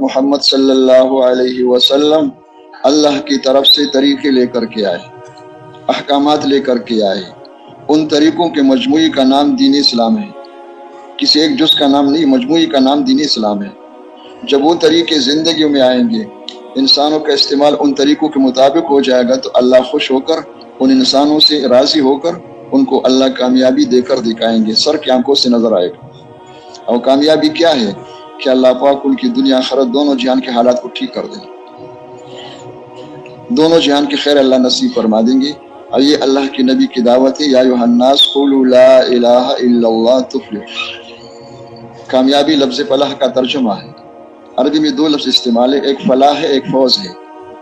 محمد صلی اللہ علیہ وسلم اللہ کی طرف سے طریقے لے کر کے آئے، احکامات لے کر کے آئے، ان طریقوں کے مجموعی کا نام دین اسلام ہے، کسی ایک جز کا نام نہیں، مجموعی کا نام دین اسلام ہے۔ جب وہ طریقے زندگیوں میں آئیں گے، انسانوں کا استعمال ان طریقوں کے مطابق ہو جائے گا، تو اللہ خوش ہو کر ان انسانوں سے راضی ہو کر ان کو اللہ کامیابی دے کر دکھائیں گے، سر کی آنکھوں سے نظر آئے گا۔ اور کامیابی کیا ہے کہ اللہ پاک ان کی دنیا آخرت دونوں جہان کے حالات کو ٹھیک کر دیں، دونوں جہان کی خیر اللہ نصیب فرما دیں گے۔ اور یہ اللہ کی نبی کی دعوت ہے، یا ایھا الناس قولوا لا الہ الا اللہ تفلحوا۔ کامیابی لفظ فلاح کا ترجمہ ہے، عربی میں دو لفظ استعمال ہے، ایک فلاح ہے، ایک فوز ہے۔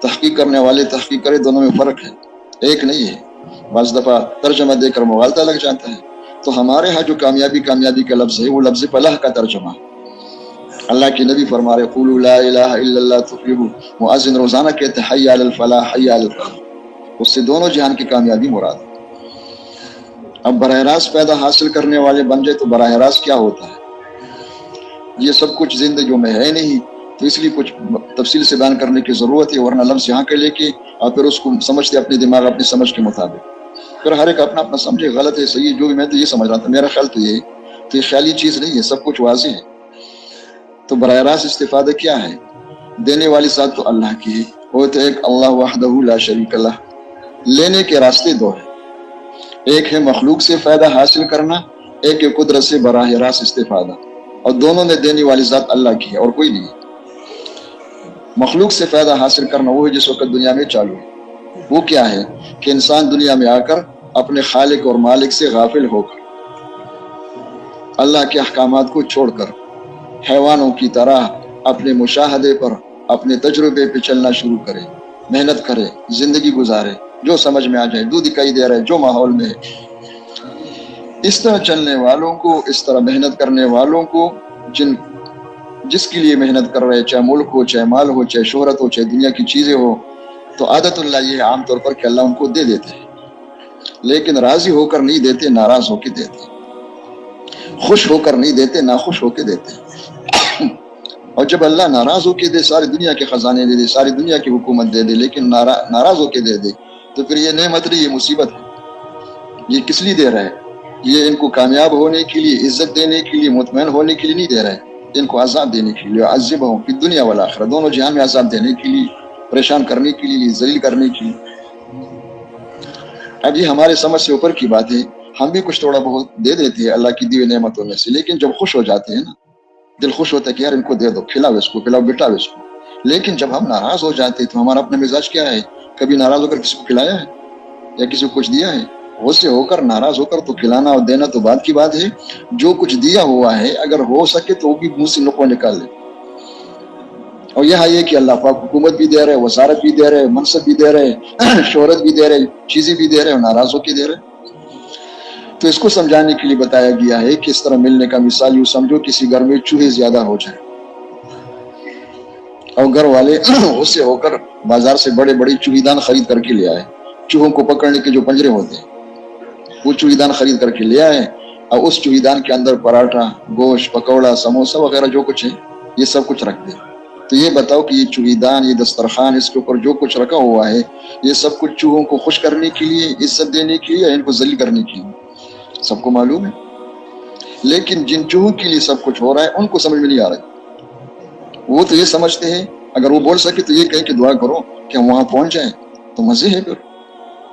تحقیق کرنے والے تحقیق کرے، دونوں میں فرق ہے، ایک نہیں ہے۔ بعض دفعہ ترجمہ دے کر مغالطہ لگ جاتا ہے۔ تو ہمارے ہاں جو کامیابی کا لفظ ہے وہ لفظ فلاح کا ترجمہ ہے۔ اللہ کے نبی فرما رہے قولوا لا الہ الا اللہ تفلحوا، مؤذن روزانہ کہتے ہیں حی علی الفلاح حی علی الفلاح، اس سے دونوں جہان کی کامیابی مراد ہے۔ اب براہ راست پیدا حاصل کرنے والے بن جائے تو براہ راست کیا ہوتا ہے؟ یہ سب کچھ زندگیوں میں ہے نہیں، تو اس لیے کچھ تفصیل سے بیان کرنے کی ضرورت ہے، ورنہ لفظ یہاں کے لے کے اور پھر اس کو سمجھتے اپنے دماغ اپنی سمجھ کے مطابق، پھر ہر ایک اپنا اپنا سمجھے، غلط ہے صحیح جو بھی، میں تو یہ سمجھ رہا تھا، میرا خیال تو یہ، تو یہ خیالی چیز نہیں ہے، سب کچھ واضح ہے۔ تو براہ راست استفادہ کیا ہے؟ دینے والی ذات تو اللہ کی ہے، وہ تو ایک اللہ وحدہ لا شریک لہ۔ لینے کے راستے دو ہیں، ایک ہے مخلوق سے فائدہ حاصل کرنا، ایک ہے قدرت سے براہ راست استفادہ، اور دونوں میں دینے والی ذات اللہ کی ہے اور کوئی نہیں۔ مخلوق سے فائدہ حاصل کرنا وہ ہے جس وقت دنیا میں چالو ہے، وہ کیا ہے کہ انسان دنیا میں آ کر اپنے خالق اور مالک سے غافل ہو کر، اللہ کے احکامات کو چھوڑ کر حیوانوں کی طرح اپنے مشاہدے پر، اپنے تجربے پہ چلنا شروع کرے، محنت کرے، زندگی گزارے، جو سمجھ میں آ جائے، جو دکھائی دے رہا ہے، جو ماحول میں ہے۔ اس طرح چلنے والوں کو، اس طرح محنت کرنے والوں کو، جس کے لیے محنت کر رہے، چاہے ملک ہو، چاہے مال ہو، چاہے شہرت ہو، چاہے دنیا کی چیزیں ہو، تو عادت اللہ یہ ہے عام طور پر کہ اللہ ان کو دے دیتے ہیں، لیکن راضی ہو کر نہیں دیتے، ناراض ہو کے دیتے، خوش ہو کر نہیں دیتے، ناخوش ہو کے دیتے۔ اور جب اللہ ناراض ہو کے دے، ساری دنیا کے خزانے دے دے، ساری دنیا کی حکومت دے دے، لیکن ناراض ہو کے دے دے، تو پھر یہ نعمت نہیں، یہ مصیبت ہے۔ یہ کس لیے دے رہا ہے؟ یہ ان کو کامیاب ہونے کے لیے، عزت دینے کے لیے، مطمئن ہونے کے لیے نہیں دے رہا ہے، ان کو عذاب دینے کے لیے، عذبہم فی الدنیا والآخرہ، دونوں جہان میں عذاب دینے کے لیے، پریشان کرنے کے لیے، ذلیل کرنے کے لیے۔ اب یہ ہمارے سمجھ سے اوپر کی بات ہے، ہم بھی کچھ تھوڑا بہت دے دیتے ہیں اللہ کی دی ہوئی نعمتوں میں سے، لیکن جب خوش ہو جاتے ہیں نا، دل خوش ہوتا ہے کہ یار ان کو دے دو، کھلاؤ اس کو، پلاؤ بٹاؤ اس کو۔ لیکن جب ہم ناراض ہو جاتے ہیں تو ہمارا اپنا مزاج کیا ہے؟ کبھی ناراض ہو کر کسی کو کھلایا ہے یا کسی کو کچھ دیا ہے؟ غصے ہو کر، ناراض ہو کر تو کھلانا اور دینا تو بات کی بات ہے، جو کچھ دیا ہوا ہے اگر ہو سکے تو وہ بھی منہ سے نقوہ نکال لے۔ اور یہاں یہ کہ اللہ پاک حکومت بھی دے رہے، وزارت بھی دے رہے، منصب بھی دے رہے، شہرت بھی دے رہے، چیزیں بھی دے رہے، اور ناراض ہو کے دے رہے۔ تو اس کو سمجھانے کے لیے بتایا گیا ہے کہ اس طرح ملنے کا مثال یوں سمجھو کسی گھر میں چوہے زیادہ ہو جائیں اور گھر والے اس سے ہو کر بازار سے بڑے بڑے چوہی دان خرید کر کے لے آئے، چوہوں کو پکڑنے کے جو پنجرے ہوتے ہیں وہ چوہی دان خرید کر کے لے آئے، اور اس چوہی دان کے اندر پراٹھا، گوشت، پکوڑا، سموسہ وغیرہ جو کچھ ہے یہ سب کچھ رکھ دے۔ تو یہ بتاؤ کہ یہ چوہی دان، یہ دسترخوان، اس کے اوپر جو کچھ رکھا ہوا ہے، یہ سب کچھ چوہوں کو خوش کرنے کے لیے، عزت دینے کے لیے، ان کو ذلیل کرنے کے لیے؟ سب کو معلوم ہے، لیکن جن چوہوں کے لیے سب کچھ ہو رہا ہے ان کو سمجھ میں نہیں آ رہا ہے۔ وہ تو یہ سمجھتے ہیں اگر وہ بول سکے تو یہ کہیں کہ دعا کرو کہ ہم وہاں پہنچ جائیں، تو مزے ہے، پھر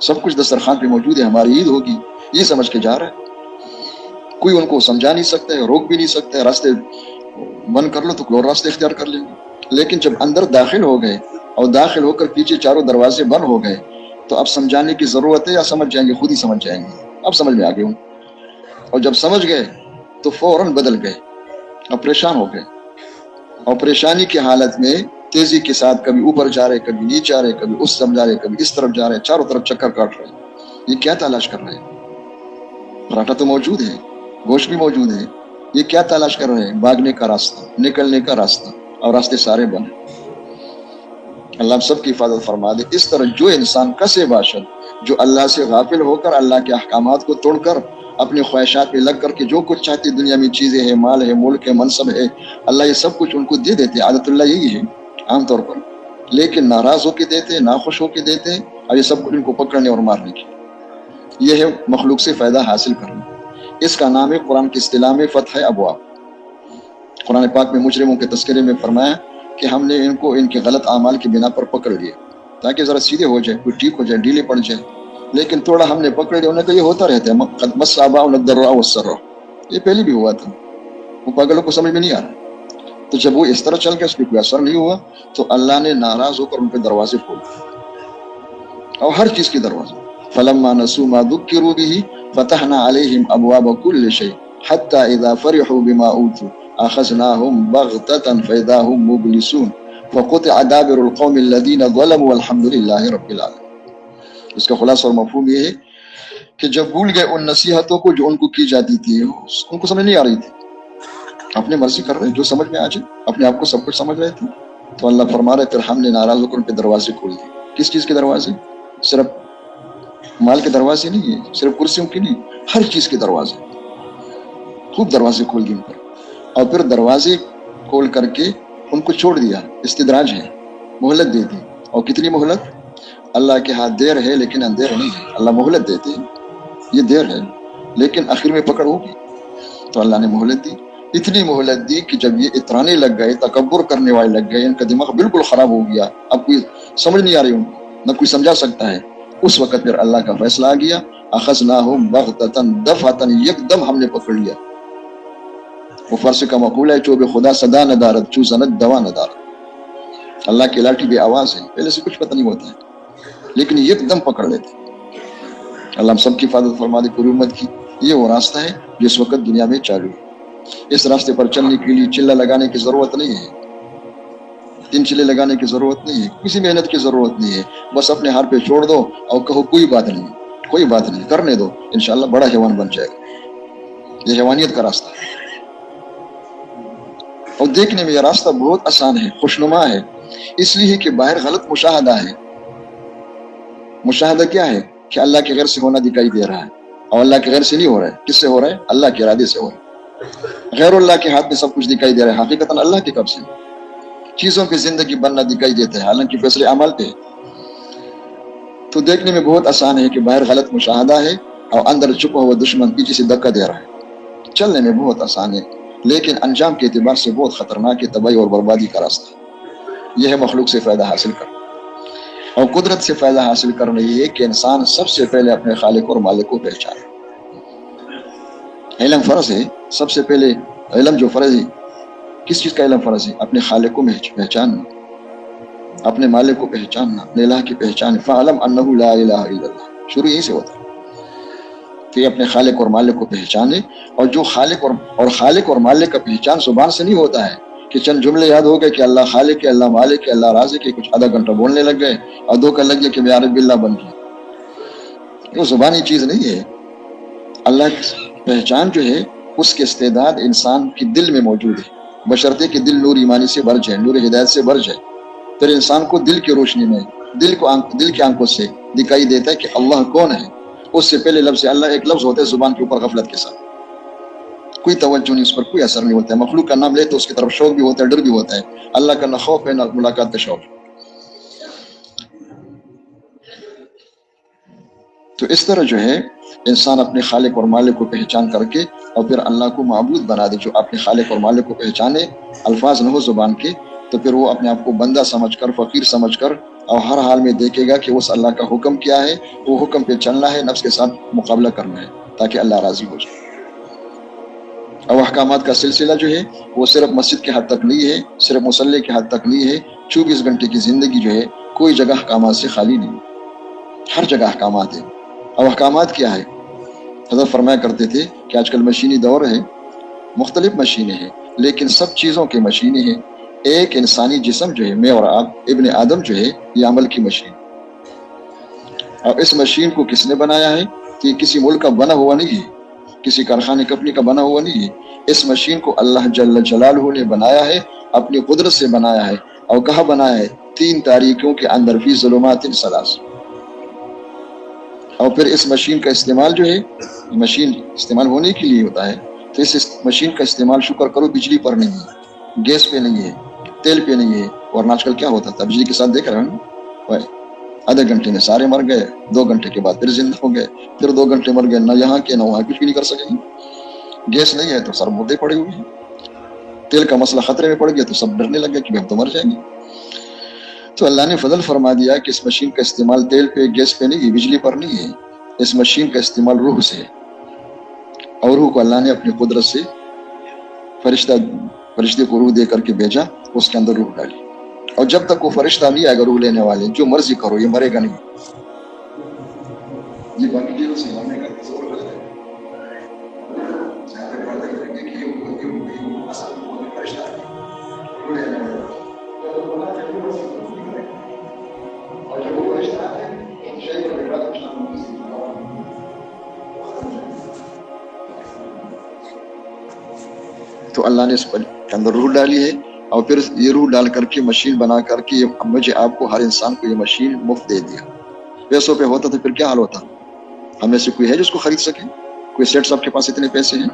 سب کچھ دسترخوان پہ موجود ہے، ہماری عید ہوگی، یہ سمجھ کے جا رہا ہے۔ کوئی ان کو سمجھا نہیں سکتا ہے، روک بھی نہیں سکتا ہے، راستے بند کر لو تو کوئی اور راستے اختیار کر لیں گے۔ لیکن جب اندر داخل ہو گئے اور داخل ہو کر پیچھے چاروں دروازے بند ہو گئے تو اب سمجھانے کی ضرورت ہے یا سمجھ جائیں گے؟ خود ہی سمجھ جائیں گے، اب سمجھ میں آ گئے ہوں۔ اور جب سمجھ گئے تو فوراً بدل گئے اور پریشان ہو گئے، اور پریشانی کی حالت میں تیزی کے ساتھ کبھی اوپر جا رہے، کبھی نیچے جا رہے، کبھی اس طرف جا رہے، کبھی اس طرف جا رہے، چاروں طرف چکر کاٹ رہے۔ یہ کیا تلاش کر رہے ہیں؟ پراٹھا تو موجود ہے، گوشت بھی موجود ہے، یہ کیا تلاش کر رہے ہیں؟ بھاگنے کا راستہ، نکلنے کا راستہ، اور راستے سارے بند۔ اللہ سب کی حفاظت فرما دے۔ اس طرح جو انسان کسے باشد، جو اللہ سے غافل ہو کر، اللہ کے احکامات کو توڑ کر اپنی خواہشات میں لگ کر کے جو کچھ چاہتے دنیا میں چیزیں ہیں، مال ہے، ملک ہے، منصب ہے، اللہ یہ سب کچھ ان کو دے دیتے. عادت اللہ یہی ہے عام طور پر، لیکن ناراض ہو کے دیتے، ناخوش ہو کے دیتے، اور یہ سب کچھ ان کو پکڑنے اور مارنے کی. یہ ہے مخلوق سے فائدہ حاصل کرنا. اس کا نام ہے قرآن کی اصطلاح میں فتح ابواب. قرآن پاک میں مجرموں کے تذکرے میں فرمایا کہ ہم نے ان کو ان کے غلط اعمال کی بنا پر پکڑ لیا تاکہ ذرا سیدھے ہو جائے، کوئی ٹھیک ہو جائے، ڈھیلے پڑ جائے. لیکن تھوڑا ہم نے پکڑ لیا. انہیں کہ یہ ہوتا رہتا ہے، قد مس آباؤنا الضراء والسراء، یہ پہلے بھی ہوا تھا، وہ پاگلوں کو سمجھ میں نہیں آ رہا. تو جب وہ اس طرح چل کے اس پہ کوئی اثر نہیں ہوا تو اللہ نے ناراض ہو کر ان پہ دروازے کھول دیے، اور ہر چیز کے دروازے. فلما نسوا ما ذکروا به فتحنا عليهم ابواب كل شيء حتى اذا فرحوا بما اوتوا اخذناهم بغتة فاذا هم مبلسون فقطع دابر القوم الذين ظلموا والحمد لله رب العالمين. اس کا خلاصہ اور مفہوم یہ ہے کہ جب بھول گئے ان نصیحتوں کو جو ان کو کی جاتی تھی، ان کو سمجھ نہیں آ رہی تھی، اپنے مرضی کر رہے، جو سمجھ میں آ جائے، اپنے آپ کو سب کچھ سمجھ رہے تھے، تو اللہ فرما رہے پھر ہم نے ناراض ہو کر ان پہ دروازے کھول دیے. کس چیز کے دروازے؟ صرف مال کے دروازے نہیں ہے، صرف کرسیوں کے نہیں، ہر چیز کے دروازے، خوب دروازے کھول دیے ان پر. اور پھر دروازے کھول کر کے ان کو چھوڑ دیا. استدراج ہے، مہلت دے دی. اور کتنی مہلت؟ اللہ کے ہاتھ دیر ہے لیکن اندھیر نہیں ہے. اللہ مہلت دیتے ہیں، یہ دیر ہے لیکن آخر میں پکڑ ہوگی. تو اللہ نے مہلت دی، اتنی مہلت دی کہ جب یہ اترانے لگ گئے، تکبر کرنے والے لگ گئے، ان کا دماغ بالکل خراب ہو گیا، اب کوئی سمجھ نہیں آ رہی ان کو، نہ کوئی سمجھا سکتا ہے. اس وقت پھر اللہ کا فیصلہ آ گیا، اخذناہم بغتۃ دفعۃ، یک دم ہم نے پکڑ لیا. وہ فارسی کا مقولہ ہے، چوب خدا صدا ندارت چو زند دوا ندارت. اللہ کی لاٹھی بے آواز ہے، پہلے سے کچھ پتہ نہیں ہوتا ہے لیکن یک دم پکڑ لیتے. اللہ ہم سب کی حفاظت فرما دے، پوری امت کی. یہ وہ راستہ ہے جو اس وقت دنیا میں چالو ہے. اس راستے پر چلنے کے لیے چلہ لگانے کی ضرورت نہیں ہے، تین چلے لگانے کی ضرورت نہیں ہے، کسی محنت کی ضرورت نہیں ہے. بس اپنے ہاتھ پہ چھوڑ دو اور کہو کوئی بات نہیں، کوئی بات نہیں، کرنے دو، انشاءاللہ بڑا حیوان بن جائے گا. یہ حیوانیت کا راستہ ہے. اور دیکھنے میں یہ راستہ بہت آسان ہے، خوشنما ہے، اس لیے کہ باہر غلط مشاہدہ ہے. مشاہدہ کیا ہے؟ کہ اللہ کے غیر سے ہونا دکھائی دے رہا ہے، اور اللہ کے غیر سے نہیں ہو رہا ہے. کس سے ہو رہا ہے؟ اللہ کے ارادے سے ہو رہا ہے. غیر اللہ کے ہاتھ میں سب کچھ دکھائی دے رہا ہے، حقیقتاً اللہ کے قبضے میں چیزوں کی زندگی بننا دکھائی دیتا ہے، حالانکہ فیصلے اعمال پہ. تو دیکھنے میں بہت آسان ہے کہ باہر غلط مشاہدہ ہے اور اندر چھپا ہوا دشمن پیچھے سے دھکا دے رہا ہے. چلنے میں بہت آسان ہے لیکن انجام کے اعتبار سے بہت خطرناک ہے، تباہی اور بربادی کا راستہ. یہ ہے مخلوق سے فائدہ حاصل کرنا. اور قدرت سے فائدہ حاصل کرنا یہ ہے کہ انسان سب سے پہلے اپنے خالق اور مالک کو پہچانے. علم فرض ہے، سب سے پہلے علم جو فرض ہے، کس چیز کا علم فرض ہے؟ اپنے خالق کو پہچاننا، اپنے مالک کو پہچاننا، اپنے الہ کی پہچان. فَعَلَمْ أَنَّهُ لَا إِلَهَ إِلَّا اللَّهُ، شروع یہی سے ہوتا ہے کہ اپنے خالق اور مالک کو پہچانے. اور جو خالق اور مالک کا پہچان زبان سے نہیں ہوتا ہے کہ چند جملے یاد ہو گئے کہ اللہ خالق ہے، اللہ مالک ہے، اللہ رازق ہے، کچھ آدھا گھنٹہ بولنے لگ گئے اور دھوکہ لگ گیا کہ میں عارف باللہ بن گیا. وہ زبانی چیز نہیں ہے. اللہ کی پہچان جو ہے اس کے استعداد انسان کی دل میں موجود ہے، بشرطے کہ دل نور ایمانی سے بھر جائے، نور ہدایت سے بھر جائے. پھر انسان کو دل کی روشنی میں، دل کی آنکھوں سے دکھائی دیتا ہے کہ اللہ کون ہے. اس سے پہلے لفظ اللہ ایک لفظ ہوتا ہے زبان کے اوپر غفلت کے ساتھ، کوئی توجہ نہیں، اس پر کوئی اثر نہیں ہوتا ہے. مخلوق کا نام لے تو اس کی طرف شوق بھی ہوتا ہے، ڈر بھی ہوتا ہے. اللہ کا نہ خوف ہے نہ ملاقات کا شوق. تو اس طرح جو ہے انسان اپنے خالق اور مالک کو پہچان کر کے اور پھر اللہ کو معبود بنا دے. جو اپنے خالق اور مالک کو پہچانے، الفاظ نہ ہو زبان کے، تو پھر وہ اپنے آپ کو بندہ سمجھ کر، فقیر سمجھ کر، اور ہر حال میں دیکھے گا کہ اس اللہ کا حکم کیا ہے، وہ حکم پہ چلنا ہے، نفس کے ساتھ مقابلہ کرنا ہے تاکہ اللہ راضی ہو جائے. اور احکامات کا سلسلہ جو ہے وہ صرف مسجد کے حد تک نہیں ہے، صرف مصلی کے حد تک نہیں ہے. 24 گھنٹے کی زندگی جو ہے کوئی جگہ احکامات سے خالی نہیں، ہر جگہ احکامات ہیں. اور احکامات کیا ہے؟ حضرت فرمایا کرتے تھے کہ آج کل مشینی دور ہے، مختلف مشینیں ہیں، لیکن سب چیزوں کی مشینیں ہیں. ایک انسانی جسم جو ہے، میں اور آپ ابن آدم جو ہے، یہ عمل کی مشین. اور اس مشین کو کس نے بنایا ہے؟ کہ کسی ملک کا بنا ہوا نہیں ہے، کسی کارخانے کمپنی کا بنا ہوا نہیں ہے. اس مشین کو اللہ جل جلالہ نے بنایا ہے، اپنی قدرت سے بنایا ہے. اور کہاں بنایا ہے؟ 3 تاریکیوں کے اندر، فی ظلمات ثلاث. اور پھر اس مشین کا استعمال جو ہے، مشین استعمال ہونے کے لیے ہوتا ہے، تو اس مشین کا استعمال شکر کرو بجلی پر نہیں ہے، گیس پہ نہیں ہے، تیل پہ نہیں ہے۔ ورنہ آج کل کیا ہوتا تھا بجلی کے ساتھ دیکھ رہے ہیں، آدھے گھنٹے میں سارے مر گئے، 2 گھنٹے کے بعد پھر زندہ ہو گئے، پھر 2 گھنٹے مر گئے، نہ یہاں کے نہ وہاں، کچھ بھی نہیں کر سکیں گے۔ گیس نہیں ہے تو سر مردے پڑے ہوئے ہیں، تیل کا مسئلہ خطرے میں پڑ گیا تو سب ڈرنے لگ گئے کہ ہم تو مر جائیں گے۔ تو اللہ نے فضل فرما دیا کہ اس مشین کا استعمال تیل پہ، گیس پہ نہیں، بجلی پر نہیں ہے، اس مشین کا استعمال روح سے ہے۔ اور روح کو اللہ نے اپنی قدرت سے فرشتے کو روح دے کر کے بھیجا، اس کے اندر روح ڈالی، اور جب تک وہ فرشتہ نہیں آئے گا روح لینے والے، جو مرضی کرو یہ مرے گا نہیں۔ یہ باقی چیزوں سے مرنے کا تصور غلط ہے۔ تو اللہ نے اس پر کے اندر روح ڈالی ہے، اور پھر یہ روح ڈال کر کے مشین بنا کر کے مجھے آپ کو ہر انسان کو یہ مشین مفت دے دیا۔ پیسوں پہ ہوتا تو پھر کیا حال ہوتا؟ ہم میں سے کوئی ہے جس کو خرید سکے؟ کوئی سیٹ صاحب کے پاس اتنے پیسے ہیں؟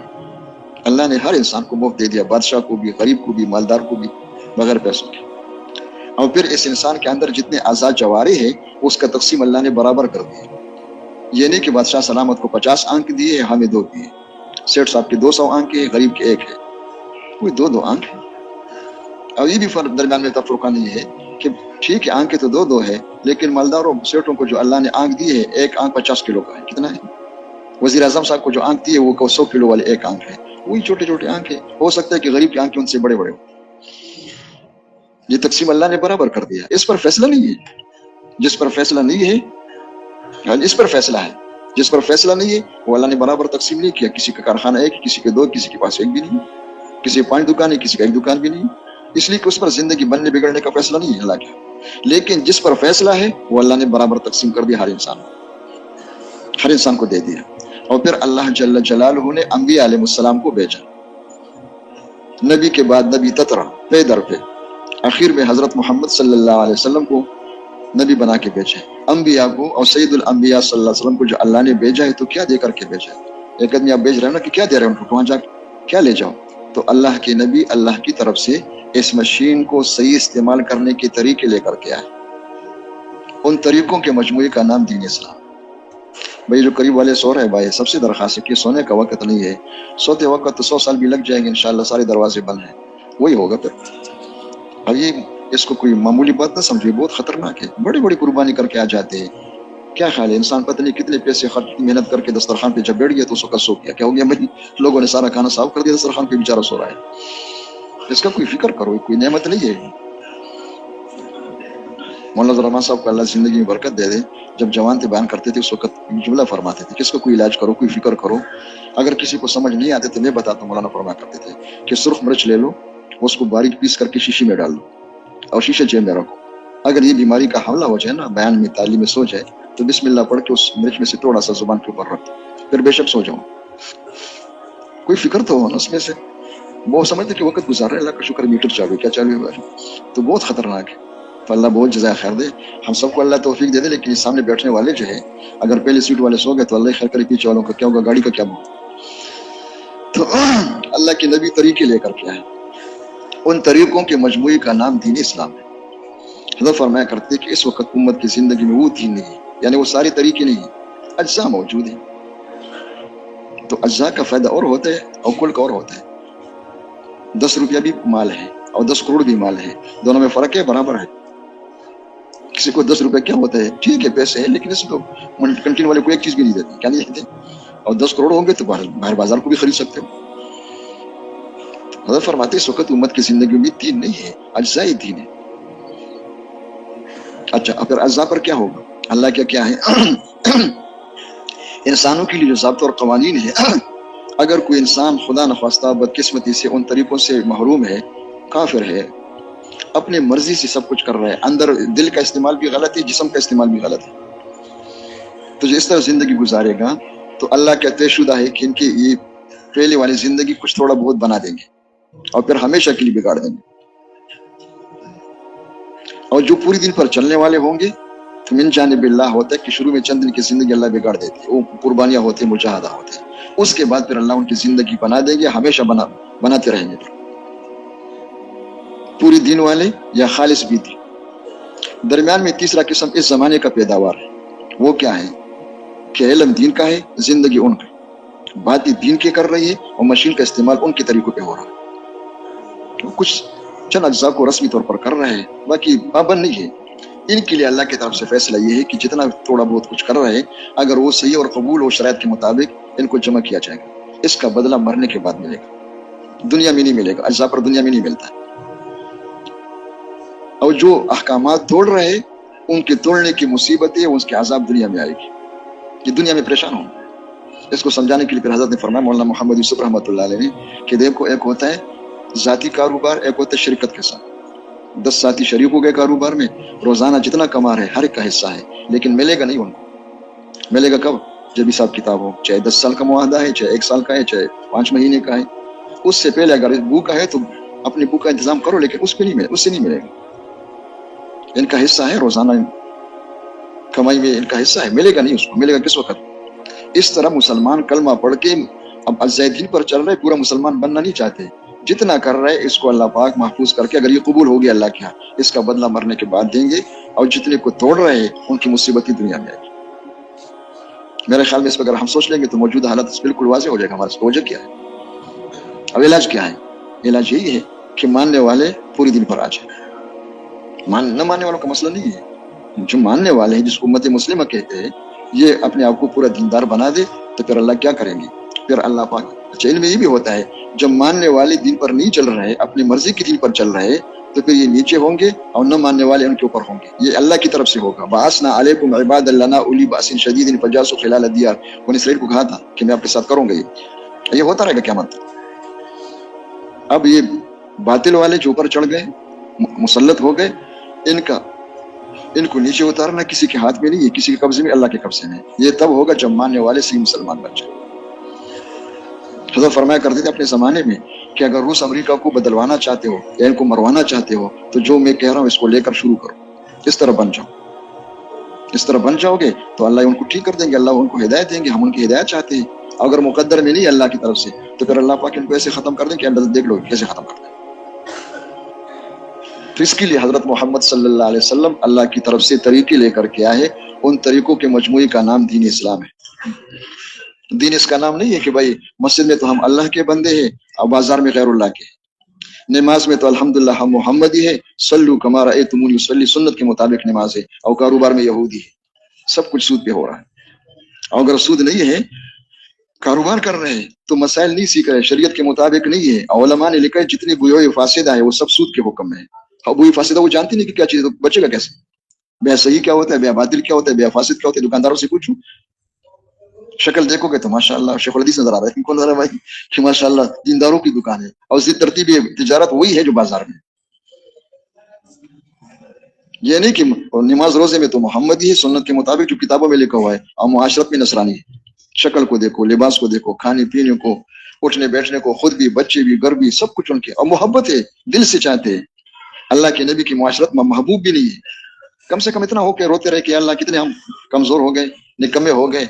اللہ نے ہر انسان کو مفت دے دیا، بادشاہ کو بھی، غریب کو بھی، مالدار کو بھی، بغیر پیسوں کے۔ اور پھر اس انسان کے اندر جتنے اعضاء جوارح ہیں اس کا تقسیم اللہ نے برابر کر دیا۔ یہ نہیں کہ بادشاہ سلامت کو 50 آنکھ دیے، ہمیں 2 دیے، سیٹ صاحب کے 200 آنکھ ہے، غریب کے 1 ہے، کوئی 2 آنکھ ہے۔ اور یہ بھی فرق درمیان میں تفرقہ نہیں ہے کہ ٹھیک ہے آنکھیں تو 2 ہے، لیکن مالداروں سیٹوں کو جو اللہ نے آنکھ دی ہے، 1 آنکھ 50 کلو کا ہے، کتنا ہے؟ وزیر اعظم صاحب کو جو آنکھ دی ہے وہ 100 کلو والے 1 آنکھ ہے، وہی چھوٹے چھوٹے آنکھ ہے۔ ہو سکتا ہے کہ غریب کی آنکھیں ان سے بڑے بڑے ہو۔ یہ تقسیم اللہ نے برابر کر دیا۔ اس پر فیصلہ نہیں ہے، جس پر فیصلہ نہیں ہے اس پر فیصلہ ہے، جس پر فیصلہ نہیں ہے وہ اللہ نے برابر تقسیم نہیں کیا۔ کسی کا کارخانہ 1، کسی کے 2، کسی کے پاس 1 بھی نہیں، کسی کے 5 دکان ہے، کسی کا 1 دکان بھی نہیں، اس لیے کہ اس پر زندگی بننے بگڑنے کا فیصلہ نہیں ہے اللہ کا۔ لیکن جس پر فیصلہ ہے وہ اللہ نے برابر تقسیم کر دیا، ہر انسان کو دے دیا۔ اور پھر اللہ جل جلالہ نے انبیاء علیہ السلام کو بھیجا، نبی کے بعد نبی تترا، پے در پہ، آخر میں حضرت محمد صلی اللہ علیہ وسلم کو نبی بنا کے بھیجا۔ انبیاء کو اور سید الانبیاء صلی اللہ علیہ وسلم کو جو اللہ نے بھیجا ہے تو کیا دے کر کے بھیجا ہے؟ ایک آدمی آپ بھیج رہے ہیں نا کہ کیا دے رہے ہیں ان کو، وہاں جا کیا لے جاؤ؟ تو اللہ کے نبی اللہ کی طرف سے اس مشین کو صحیح استعمال کرنے کے طریقے لے کر کے آئے، ان طریقوں کے مجموعے کا نام دین اسلام۔ بھائی جو قریب والے سو رہے بھائی، سب سے درخواست ہے کہ سونے کا وقت نہیں ہے، سوتے وقت تو 100 سال بھی لگ جائیں گے انشاءاللہ، سارے دروازے بند ہیں، وہی ہوگا پھر۔ اب یہ اس کو کوئی معمولی بات نہ سمجھے، بہت خطرناک ہے، بڑی بڑی قربانی کر کے آ جاتے ہیں۔ کیا خیال ہے انسان پتہ نہیں کتنے پیسے خرچ محنت کر کے دسترخوان پہ جب بیٹھ گیا تو اس وقت سو گیا، کیا ہو گیا بھائی؟ لوگوں نے سارا کھانا صاف کر دیا، دسترخوان پہ بیچارہ سو رہا ہے۔ اس کا کوئی فکر کرو، کوئی نعمت نہیں ہے۔ مولانا رحمان صاحب کو اللہ زندگی میں برکت دے دے، جب جوان تھے بیان کرتے تھے اس وقت جملہ فرماتے تھے کہ اس کا کوئی علاج کرو، کوئی فکر کرو، اگر کسی کو سمجھ نہیں آتے تو میں بتاتا ہوں۔ مولانا فرمایا کرتے تھے کہ سرخ مرچ لے لو، اس کو باریک پیس کر کے شیشے میں ڈال دو اور شیشے جیب میں رکھو، اگر یہ بیماری کا حملہ ہو جائے نا، بیان میں تعلیم میں سو جائے تو بسم اللہ پڑھ کے اس مرچ میں سے تھوڑا سا زبان کے اوپر رکھ دو، پھر بے شک سو جاؤ۔ کوئی فکر تو ہو نا اس میں سے۔ وہ سمجھتے کہ وقت گزار رہا ہے، اللہ کا شکر میٹر چالو، کیا چالو ہوا ہے، تو بہت خطرناک ہے۔ تو اللہ بہت جزائے خیر دے، ہم سب کو اللہ توفیق دے دے۔ لیکن سامنے بیٹھنے والے جو ہے اگر پہلے سیٹ والے سو گئے تو اللہ خیر کرے، پیچھے والوں کا کیا ہوگا، گاڑی کا کیا ہوگا۔ تو اللہ کے نبی طریقے لے کر کے آئے، ان طریقوں کے مجموعے کا نام دین اسلام ہے۔ حضرت فرمایا کرتے کہ اس وقت امت کی زندگی میں وہ دین نہیں ہے، یعنی وہ سارے طریقے نہیں ہیں، اجزاء موجود ہیں۔ تو اجزاء کا فائدہ اور ہوتا ہے اور کل کا اور ہوتا ہے۔ 10 روپیہ بھی مال ہے اور 10 کروڑ بھی مال ہے، دونوں میں فرق ہے، برابر ہے۔ کسی کو 10 روپے کیا ہوتا ہے، ٹھیک ہے پیسے ہے، لیکن اس کو کنٹین والے کو ایک چیز بھی نہیں دیتے، کیا نہیں دیتے؟ اور 10 کروڑ ہوں گے تو باہر بازار کو بھی خرید سکتے ہو۔ حضرت فرماتے اس وقت امت کی زندگی میں دین نہیں ہے، اجزاء دین ہے۔ اچھا اگر اجزاء پر کیا ہوگا، اللہ کیا ہے انسانوں کے لیے جو ضابطے اور قوانین ہے، اگر کوئی انسان خدا نخواستہ بدقسمتی سے ان طریقوں سے محروم ہے، کافر ہے، اپنے مرضی سے سب کچھ کر رہا ہے، اندر دل کا استعمال بھی غلط ہے، جسم کا استعمال بھی غلط ہے، تو جو اس طرح زندگی گزارے گا تو اللہ کا طے شدہ ہے کہ ان کی یہ پہلے والی زندگی کچھ تھوڑا بہت بنا دیں گے اور پھر ہمیشہ کے لیے بگاڑ دیں گے۔ اور جو پوری دن پر چلنے والے ہوں گے تو من جانب اللہ ہوتا ہے کہ شروع میں چند دن کی زندگی اللہ بگاڑ دیتی ہے، وہ قربانیاں ہوتی ہیں، مجاہدہ ہوتے ہیں، اس کے بعد پھر اللہ ان کی زندگی بنا دیں گے، ہمیشہ بناتے رہیں گے، پوری دین والے یا خالص بھی دین۔ درمیان میں تیسرا قسم اس زمانے کا پیداوار ہے، وہ کیا ہے کہ علم دین کا ہے، زندگی ان کا، باتیں دین کے کر رہی ہے اور مشین کا استعمال ان کے طریقوں پہ ہو رہا ہے، کچھ چند اجزاء کو رسمی طور پر کر رہے ہیں، باقی پابند نہیں ہے۔ ان کے لیے اللہ کی طرف سے فیصلہ یہ ہے کہ جتنا تھوڑا بہت کچھ کر رہے ہیں، اگر وہ صحیح اور قبول ہو شرائط کے مطابق، ان کو جمع کیا جائے گا، اس کا بدلہ مرنے کے بعد ملے گا، دنیا میں نہیں ملے گا، اجزاء پر دنیا میں نہیں ملتا ہے۔ اور جو احکامات توڑ رہے ہیں، ان کے توڑنے کی مصیبتیں، اس کے عذاب دنیا میں آئے گی، یہ دنیا میں پریشان ہوں۔ اس کو سمجھانے کے لیے پھر حضرت نے فرمایا، مولانا محمد یوسف رحمۃ اللہ علیہ نے، کہ دیکھو ایک ہوتا ہے ذاتی کاروبار، ایک ہوتا ہے شرکت کے ساتھ۔ 10 ساتھی شریک ہو گئے کاروبار میں، روزانہ جتنا کما رہے ہر ایک کا حصہ ہے، لیکن ملے گا نہیں ان کو۔ ملے گا کب؟ جب حساب کتاب ہو، چاہے 10 سال کا معاہدہ ہے، چاہے 1 سال کا ہے، چاہے 5 مہینے کا ہے۔ اس سے پہلے اگر بھوکا ہے تو اپنی بھوک کا انتظام کرو، لیکن اس پہ نہیں ملے، اس سے نہیں ملے گا۔ ان کا حصہ ہے، روزانہ کمائی میں ان کا حصہ ہے، ملے گا نہیں اس کو، ملے گا کس وقت؟ اس طرح مسلمان کلمہ پڑھ کے اب الزیدین پر چل رہے، پورا مسلمان بننا نہیں چاہتے، جتنا کر رہے اس کو اللہ پاک محفوظ کر کے، اگر یہ قبول ہو گیا اللہ کے ہاں، اس کا بدلہ مرنے کے بعد دیں گے، اور جتنے کو توڑ رہے ان کی مصیبتیں دنیا میں آئے گی۔ میرے خیال میں اس پہ اگر ہم سوچ لیں گے تو موجودہ حالت بالکل واضح ہو جائے گا ہمارے وجہ کیا ہے۔ اب علاج کیا ہے؟ علاج یہی ہے کہ ماننے والے پوری دن پر آ جائیں۔ نہ ماننے والوں کا مسئلہ نہیں ہے، جو ماننے والے ہیں، جس کو امت مسلمہ کہتے ہیں، یہ اپنے آپ کو پورا دیندار بنا دے تو پھر اللہ کیا کریں گے؟ پھر اللہ پاک اچھا علم یہ بھی ہوتا ہے، جب ماننے والے دین پر نہیں چل رہے، اپنی مرضی کی دین پر چل رہے، تو پھر یہ نیچے ہوں گے اور نہ ماننے والے ان کے اوپر ہوں گے۔ یہ اللہ کی طرف سے ہوگا۔ بعثنا علیکم عباد لنا اولی باس شدید فجاسوا خلال الدیار، بنی اسرائیل کو کہا تھا کہ میں آپ کے ساتھ کروں گا، یہ ہوتا رہے گا قیامت۔ اب یہ باطل والے جو اوپر چڑھ گئے، مسلط ہو گئے، ان کو نیچے اتارنا کسی کے ہاتھ میں نہیں ہے، کسی کے قبضے میں، اللہ کے قبضے میں۔ یہ تب ہوگا جب ماننے والے صحیح مسلمان بن جائیں۔ حضرت فرمایا کرتے تھے اپنے زمانے میں کہ اگر روس امریکہ کو بدلوانا چاہتے ہو یا ان کو مروانا چاہتے ہو تو جو میں کہہ رہا ہوں اس کو لے کر شروع کرو، اس طرح بن جاؤ۔ اس طرح بن جاؤ گے تو اللہ ان کو ٹھیک کر دیں گے، اللہ ان کو ہدایت دیں گے۔ ہم ان کی ہدایت چاہتے ہیں، اگر مقدر میں نہیں اللہ کی طرف سے تو پھر اللہ پاک ان کو ایسے ختم کر دیں کہ اللہ دیکھ لو کیسے ختم کر دیں۔ تو اس کے لیے حضرت محمد صلی اللہ علیہ وسلم اللہ کی طرف سے طریقے لے کر کے آئے، ان طریقوں کے مجموعے کا نام دین اسلام ہے۔ دین اس کا نام نہیں ہے کہ بھائی مسجد میں تو ہم اللہ کے بندے ہیں اور بازار میں غیر اللہ کے، نماز میں تو الحمدللہ ہم محمدی ہے، صلو کما رأیتمونی اصلی، سنت کے مطابق نماز ہے، اور کاروبار میں یہودی ہے، سب کچھ سود پہ ہو رہا ہے۔ اور اگر سود نہیں ہے، کاروبار کر رہے ہیں تو مسائل نہیں سیکھ رہے، شریعت کے مطابق نہیں ہے، اور علماء نے لکھا ہے جتنی بوئی فاسدہ ہے وہ سب سود کے حکم میں ہے۔ اور بوئی فاسدہ وہ جانتی نہیں کہ کیا چیز، بچے گا کیسے؟ بے صحیح کیا ہوتا ہے، بے باطل کیا ہوتا ہے، بے فاسد کیا ہوتا ہے، دکانداروں سے پوچھو، شکل دیکھو گے تو ماشاءاللہ شیخ الحدیث نظر آ رہا ہے، کون نظر آ رہا ہے کہ ماشاءاللہ دینداروں کی دکان ہے، اور اسی ترتیب تجارت وہی ہے جو بازار میں۔ یہ نہیں کہ نماز روزے میں تو محمدی ہے، سنت کے مطابق جو کتابوں میں لکھا ہوا ہے، اور معاشرت میں نصرانی ہے۔ شکل کو دیکھو، لباس کو دیکھو، کھانے پینے کو، اٹھنے بیٹھنے کو، خود بھی، بچے بھی، گھر بھی، سب کچھ ان کے، اور محبت ہے، دل سے چاہتے ہیں۔ اللہ کے نبی کی معاشرت میں محبوب بھی نہیں ہے، کم سے کم اتنا ہو کے روتے رہے کہ اللہ کتنے ہم کمزور ہو گئے، نکمے ہو گئے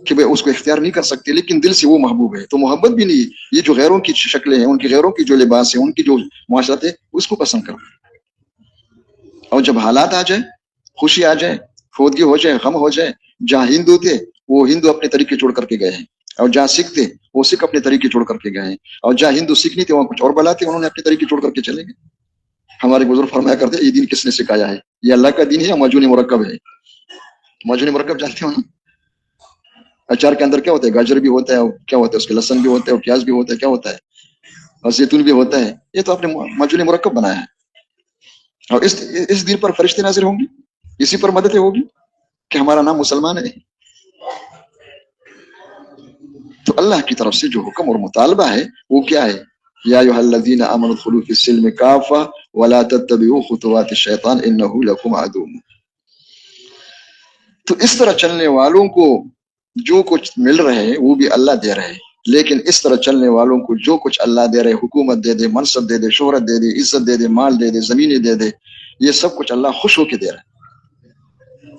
کہ بھئی اس کو اختیار نہیں کر سکتے، لیکن دل سے وہ محبوب ہے۔ تو محبت بھی نہیں ہے، یہ جو غیروں کی شکلیں ہیں، ان کی غیروں کی جو لباس ہے، ان کی جو معاشرت ہے، اس کو پسند کرو۔ اور جب حالات آ جائے، خوشی آ جائے، فوتگی ہو جائے، غم ہو جائے، جہاں ہندو تھے وہ ہندو اپنے طریقے چھوڑ کر کے گئے ہیں، اور جہاں سکھ تھے وہ سکھ اپنے طریقے چھوڑ کر کے گئے ہیں، اور جہاں ہندو سکھ نہیں تھے وہاں کچھ اور بلا تھے، انہوں نے اپنے طریقے چھوڑ کر کے چلے گئے۔ ہمارے بزرگ فرمایا کرتے ہیں یہ دین کس نے سکھایا ہے؟ یہ اللہ کا دین ہے یا موجون مرکب ہے؟ موجون مرکب جانتے ہو نا؟ اچار کے اندر کیا ہوتا ہے؟ گاجر بھی ہوتا ہے، اور کیا ہوتا ہے اس کے لہسن بھی ہوتا ہے، اور پیاز بھی ہوتا ہے، کیا ہوتا ہے؟ اور زیتون بھی ہوتا ہے۔ یہ تو آپ نے موجون مرکب بنایا ہے، اور اس دین پر فرشتے نازل ہوں گے، اسی پر مدد ہوگی کہ ہمارا نام مسلمان ہے۔ تو اللہ کی طرف سے جو حکم اور مطالبہ ہے وہ کیا ہے؟ یا ایھا الذین آمنوا ادخلوا فی السلم کافۃ ولا تتبعوا خطوات الشیطان انہ لکم عدو۔ تو اس طرح چلنے والوں کو جو کچھ مل رہے ہیں وہ بھی اللہ دے رہے ہیں، لیکن اس طرح چلنے والوں کو جو کچھ اللہ دے رہے، حکومت دے دے، منصب دے دے، شہرت دے دے، عزت دے دے، مال دے دے، زمینیں دے دے، یہ سب کچھ اللہ خوش ہو کے دے رہا ہے۔